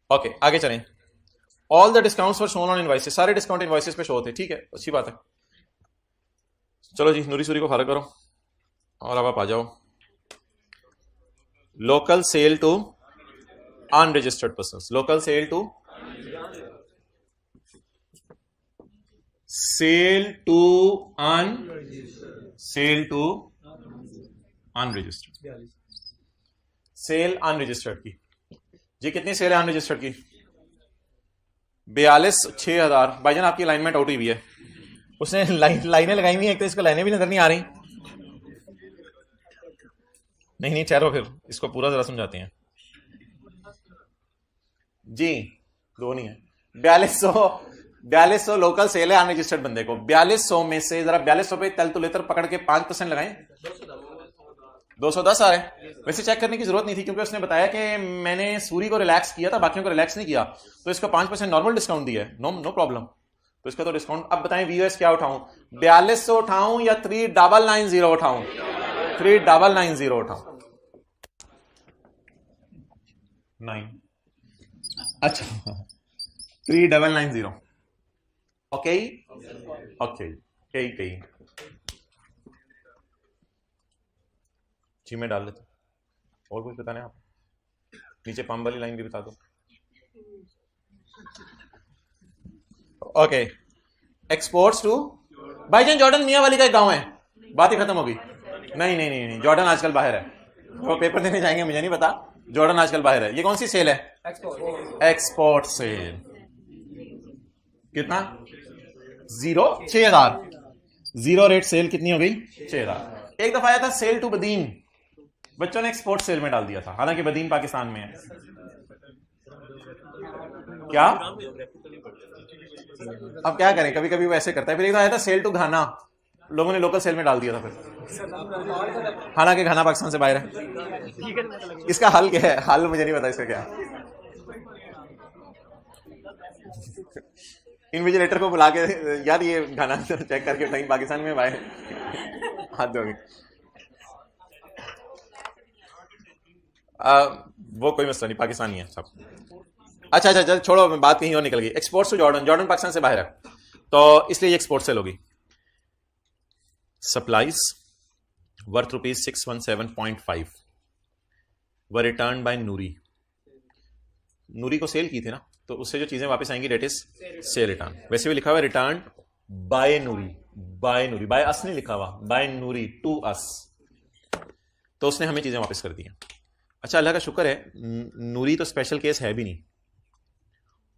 Okay, आगे चलें। All the discounts for shown on invoices, सारे डिस्काउंट इनवॉइसेस पे शो होते हैं, ठीक है, अच्छी बात है। चलो जी, नूरी सूरी को फारग करो और अब आप आ जाओ। Local sale to unregistered persons, local sale to unregistered, sale unregistered की जी कितनी सेल है अनरजिस्टर्ड की? 42 6000। भाईजान आपकी अलाइनमेंट आउट हुई है, उसने लाइनें लगाई हुई हैं, एक तो इसको लाइनें भी नजर नहीं आ रही। नहीं ठहरो, फिर इसको पूरा जरा समझाते हैं जी। दो नहीं है, 4200 लोकल सेल है अनरजिस्टर्ड बंदे को। 4200 में से जरा 4200 पे तल तुलेतर पकड़ के 5% लगाएं, 210 आ रहे हैं। वैसे चेक करने की जरूरत नहीं थी क्योंकि उसने बताया कि मैंने सूरी को रिलैक्स किया था, बाकियों को रिलैक्स नहीं किया, तो इसको 5% नॉर्मल डिस्काउंट दिया है। नो प्रॉब्लम, तो इसका तो डिस्काउंट। अब बताएं वीओएस क्या उठाऊं, 4200 उठाऊं या 3990 उठाऊं? 3990 उठाऊं। 9, अच्छा 3990। ओके कई जी में डाल लेते। और कुछ बताने आप? नीचे पंप वाली लाइन भी बता दो। ओके, एक्सपोर्ट्स टू भाईजान जॉर्डन मियां वाली का एक गांव है, बात ही खत्म होगी। नहीं, जॉर्डन आजकल बाहर है, वो पेपर देने जाएंगे मुझे नहीं पता। जॉर्डन आजकल बाहर है। ये कौन सी सेल है? Export cell. कितना? 6000। जीरो रेट सेल कितनी हो गई? 6000। एक दफा आया था सेल टू बदीन, बच्चों ने एक्सपोर्ट सेल में डाल दिया था, हालांकि बदीन पाकिस्तान में है। क्या अब क्या करें, कभी कभी वो ऐसे करता है। फिर एक आया था सेल टू घाना, लोगों ने लोकल सेल में डाल दिया था फिर, हालांकि घाना पाकिस्तान से बाहर है। इसका हल क्या है? हल मुझे नहीं पता इसका क्या। इन्विजिलेटर को बुला के, यार ये घाना चेक करके कहीं पाकिस्तान में बाहर हाथ दोगे। वो कोई मसला नहीं, पाकिस्तानी है सब। अच्छा छोड़ो, बात कहीं और निकल गई। एक्सपोर्ट्स टू जॉर्डन पाकिस्तान से बाहर है, तो इसलिए ये एक्सपोर्ट सेल होगी। Supplies worth ₹617.5 were return by नूरी। नूरी को सेल की थी ना, तो उससे जो चीजें वापस आएंगी डेट इज सेल रिटर्न। वैसे भी लिखा हुआ है return by Noori, by us नहीं लिखा हुआ, बाय नूरी टू अस, तो उसने हमें चीजें वापस कर दी हैं। अच्छा, अल्लाह का शुक्र है नूरी तो स्पेशल केस है भी नहीं,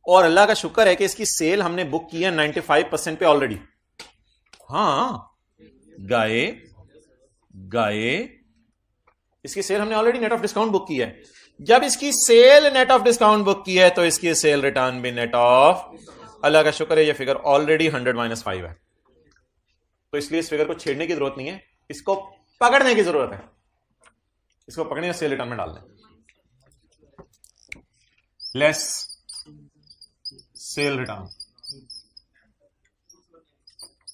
और अल्लाह का शुक्र है कि इसकी सेल हमने बुक की है 95% पे ऑलरेडी। हाँ, गाये इसकी सेल हमने already net of discount book की है। जब इसकी sale net of discount book की है तो इसकी सेल रिटर्न भी नेट ऑफ, अल्लाह का शुक्र है ये फिगर ऑलरेडी 100-5 है, तो इसलिए इस फिगर को छेड़ने की जरूरत नहीं है, इसको पकड़ने की जरूरत है। इसको पकड़ने सेल रिटर्न में डाल दें, लेस सेल रिटर्न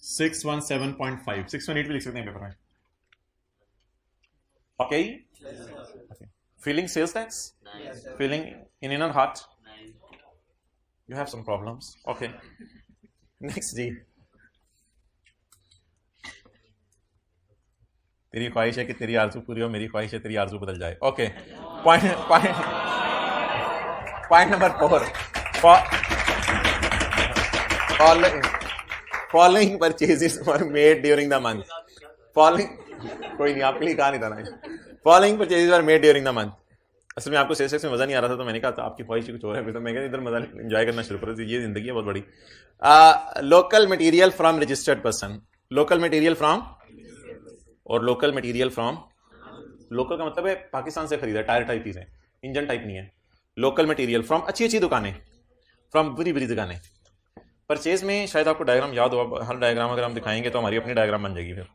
617.5, 618 भी लिख सकते हैं पेपर में। Okay, feeling sales tax? Feeling in inner heart? You have some problems. Okay. Next जी, तेरी ख्वाहिश है कि तेरी आरज़ू पूरी हो, मेरी ख्वाहिश है तेरी आरज़ू बदल जाए। Okay, point number 4। Following purchases were made during the month. Following, कोई नहीं, आपके लिए कहा नहीं था ना। Following purchases were made during the month. असल में आपको सेल्स टैक्स में मजा नहीं आ रहा था, तो मैंने कहा था आपकी ख्वाहिश कुछ और है, फिर तो मैं इधर मजा एंजॉय करना शुरू करो। ये जिंदगी है बहुत बड़ी। Local material from registered person. Local material from, और लोकल मटेरियल फ्रॉम, लोकल का मतलब है पाकिस्तान से खरीदा, टायर टाइप चीजें, इंजन टाइप नहीं है। लोकल मटेरियल फ्रॉम अच्छी अच्छी दुकानें, फ्रॉम बुरी बुरी दुकानें। परचेज में शायद आपको डायग्राम याद हो, हर डायग्राम अगर हम दिखाएंगे तो हमारी अपनी डायग्राम बन जाएगी। फिर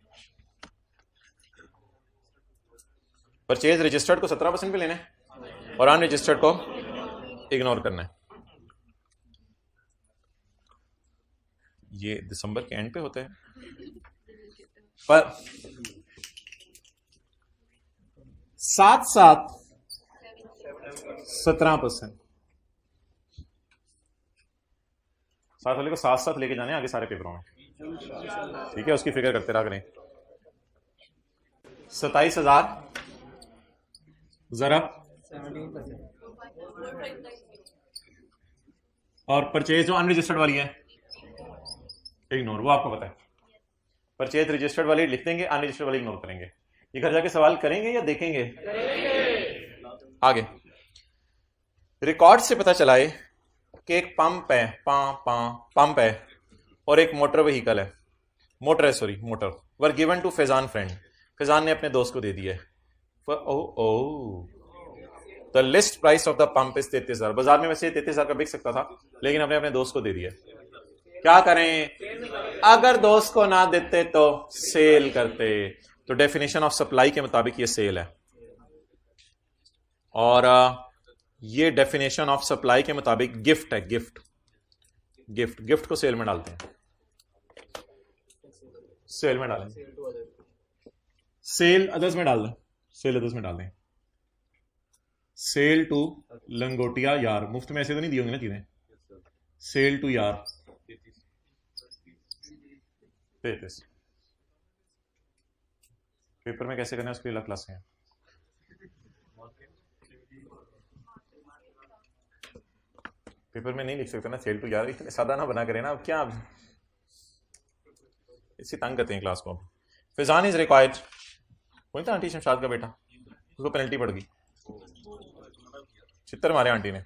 परचेज रजिस्टर्ड को 17% पे लेना है और अनरजिस्टर्ड को इग्नोर करना है। ये दिसंबर के एंड पे होता है, पर साथ साथ 17%। साथ वाले को साथ साथ लेके जाने आगे सारे पेपरों में, ठीक है? उसकी फिक्र करते रहा करें। 27,000 जरा, और परचेज जो अनरजिस्टर्ड वाली है इग्नोर, वो आपको पता है। परचेज रजिस्टर्ड वाली लिख देंगे, अनरजिस्टर्ड वाली इग्नोर करेंगे। ये घर जाके सवाल करेंगे या देखेंगे? आगे रिकॉर्ड से पता चला है कि एक पंप है, पंप है, और एक मोटर व्हीकल है, motor were given to Faizan friend. Faizan ने अपने दोस्त को दे दिया है। The list price of the pump is 33,000। बाजार में वैसे 33,000 का बिक सकता था, लेकिन हमने अपने दोस्त को दे दिया। क्या करें? अगर दोस्त को ना देते तो सेल करते। तो डेफिनेशन ऑफ सप्लाई के मुताबिक ये सेल है, और ये डेफिनेशन ऑफ सप्लाई के मुताबिक गिफ्ट है। गिफ्ट को सेल में डालते हैं, सेल में डालें, सेल अदर्स में डाल दें, सेल अदर्स में डाल दें। सेल टू लंगोटिया यार, मुफ्त में ऐसे तो नहीं दी होंगी ना चीजें। सेल टू यार 33। पेपर में कैसे करना है उसके लिए अलग क्लास है। पेपर में नहीं लिख सकते ना सेल टू यार, इतने सादा ना बना करें ना। अब क्या इससे तंग करते हैं क्लास को। फैजान इज रिक्वायर्ड, कोई था आंटी शमशाद का बेटा, उसको पेनल्टी पड़ गई, चित्तर मारे आंटी ने।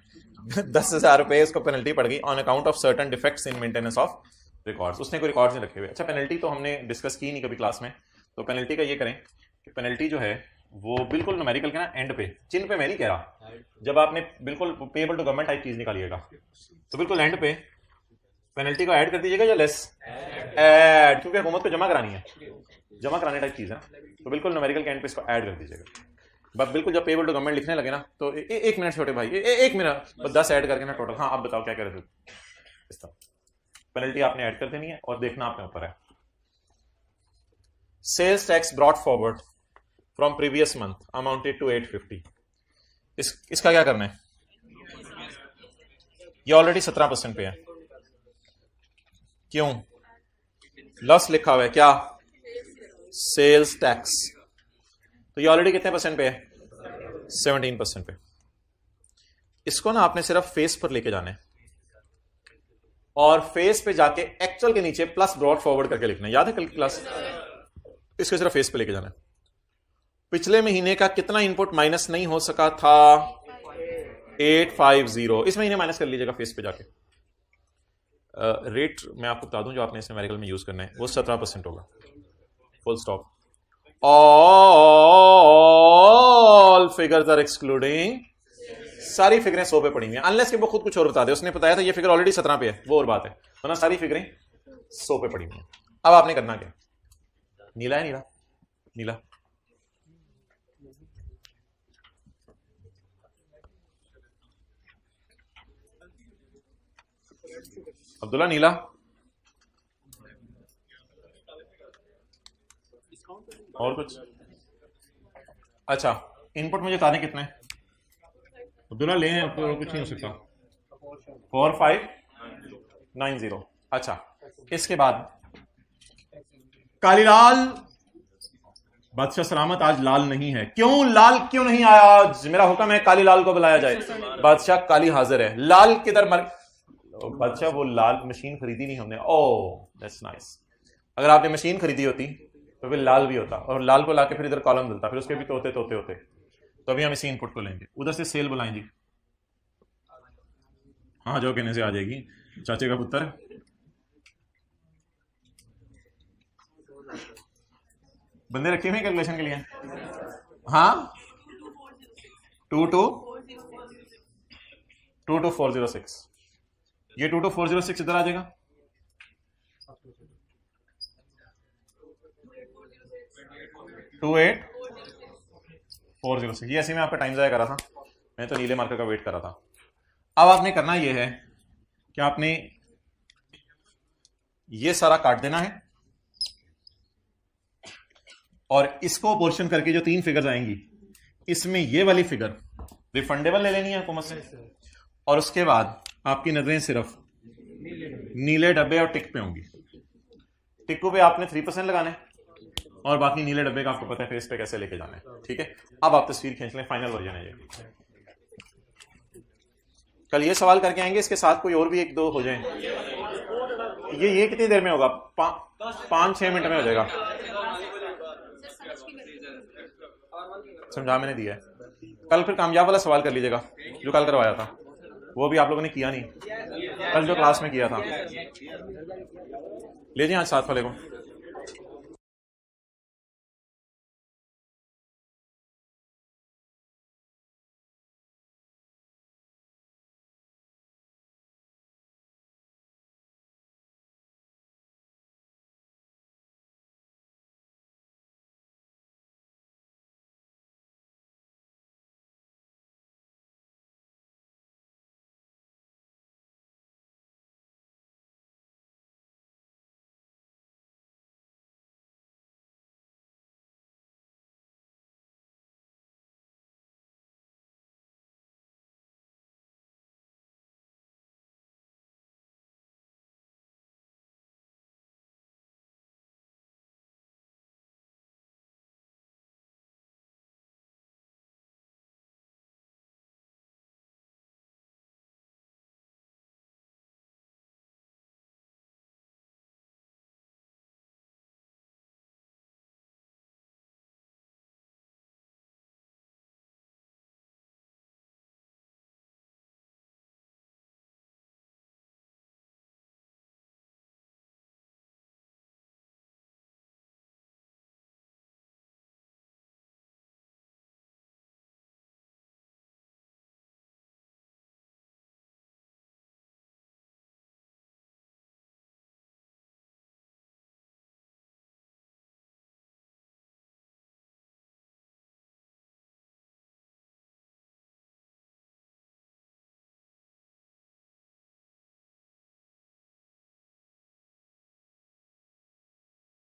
10,000 रुपए उसको पेनल्टी पड़ गई on account of certain defects in maintenance of records. उसने कोई रिकॉर्ड्स नहीं रखे हुए। अच्छा, पेनल्टी तो हमने डिस्कस की नहीं कभी क्लास में, तो पेनल्टी का ये करें कि पेनल्टी जो है वो बिल्कुल न्यूमेरिकल के ना एंड पे, चिन्ह पे मैं नहीं कह रहा, जब आपने बिल्कुल पेएबल टू गवर्नमेंट टाइप चीज निकालिएगा तो बिल्कुल एंड पे पेनल्टी को ऐड कर दीजिएगा या लेस ऐड, क्योंकि हुकूमत को जमा करानी है, जमा कराने टाइप चीज है, तो बिल्कुल न्यूमेरिकल के एंड पे इसको ऐड कर दीजिएगा। बस बिल्कुल जब पेएबल टू गवर्नमेंट लिखने लगे ना तो एक मिनट छोटे भाई, एक मिनट, बस 10 ऐड करके ना टोटल। हाँ, अब बताओ क्या कह रहे थे। इस तरह पेनल्टी आपने ऐड कर देनी है और देखना आपके ऊपर है। Sales tax brought forward from previous month amounted to 850। इसका क्या करना है? ये ऑलरेडी 17% पे है। क्यों? लॉस लिखा हुआ है, क्या? Sales tax. तो ये ऑलरेडी कितने परसेंट पे है? 17% पे। इसको ना आपने सिर्फ फेस पर लेके जाना है और फेस पे जाके एक्चुअल के नीचे प्लस ब्रॉट फॉरवर्ड करके लिखना है। याद है कल की क्लास? इसको सिर्फ फेस पे लेके जाना है। पिछले महीने का कितना इनपुट माइनस नहीं हो सका था? 850। इस महीने माइनस कर लीजिएगा फेस पे जाके। रेट मैं आपको बता दूं जो आपने इस न्यूमेरिकल में यूज करना है, वो 17% होगा। Full stop. All figures are excluding, सारी फिगरें 100 पे पड़ी हुई हैं, अनलेस कि वो खुद कुछ और बता दे। उसने बताया था ये फिगर ऑलरेडी 17 पे है, वो और बात है, वरना सारी फिगरें 100 पे पड़ी हुई हैं। अब आपने करना क्या? नीला है, नीला नीला अब्दुल्ला, नीला। और कुछ? अच्छा, इनपुट मुझे बता दें कितने अब्दुल्ला ले हैं, तो कुछ नहीं हो सकता। 4590। अच्छा, इसके बाद काली लाल। बादशाह सलामत आज लाल नहीं है। क्यों लाल क्यों नहीं आया? आज मेरा हुक्म है काली लाल को बुलाया जाए। बादशाह काली हाजिर है, लाल किधर मर? अच्छा वो लाल मशीन खरीदी नहीं हमने। Oh that's nice. अगर आपने मशीन खरीदी होती तो फिर लाल भी होता, और लाल को लाके फिर इधर कॉलम डलता, फिर उसके भी तोते तोते होते। तो अभी हम इसी इनपुट को लेंगे। उधर से सेल बुलाएं जी। हाँ जो कहने से आ जाएगी चाचे का पुत्र। बंदे रखे हुए कैलकुलेशन के लिए? हाँ 22406। ये 22406 इधर आ जाएगा। 28406। ये ऐसे में आपका टाइम ज़ाया करा था, मैं तो नीले मार्कर का वेट कर रहा था। अब आपने करना ये है कि आपने ये सारा काट देना है, और इसको पोर्शन करके जो 3 फिगर्स आएंगी, इसमें ये वाली फिगर रिफंडेबल ले लेनी है हुकूमत से, और उसके बाद आपकी नजरें सिर्फ नीले डब्बे और टिक पे होंगी। टिक्कू पे आपने 3% लगाना है, और बाकी नीले डब्बे का आपको पता है फेस पे कैसे लेके जाना है। ठीक है, अब आप तस्वीर खींच लें, फाइनल वर्जन है ये। कल ये सवाल करके आएंगे, इसके साथ कोई और भी 1-2 हो जाए। ये कितनी देर में होगा? 5-6 मिनट में हो जाएगा। समझा मैंने दिया है। कल फिर कामयाब वाला सवाल कर लीजिएगा जो कल करवाया था, वो भी आप लोगों ने किया नहीं कल जो क्लास में किया था। ले जी आज 7 वाले को।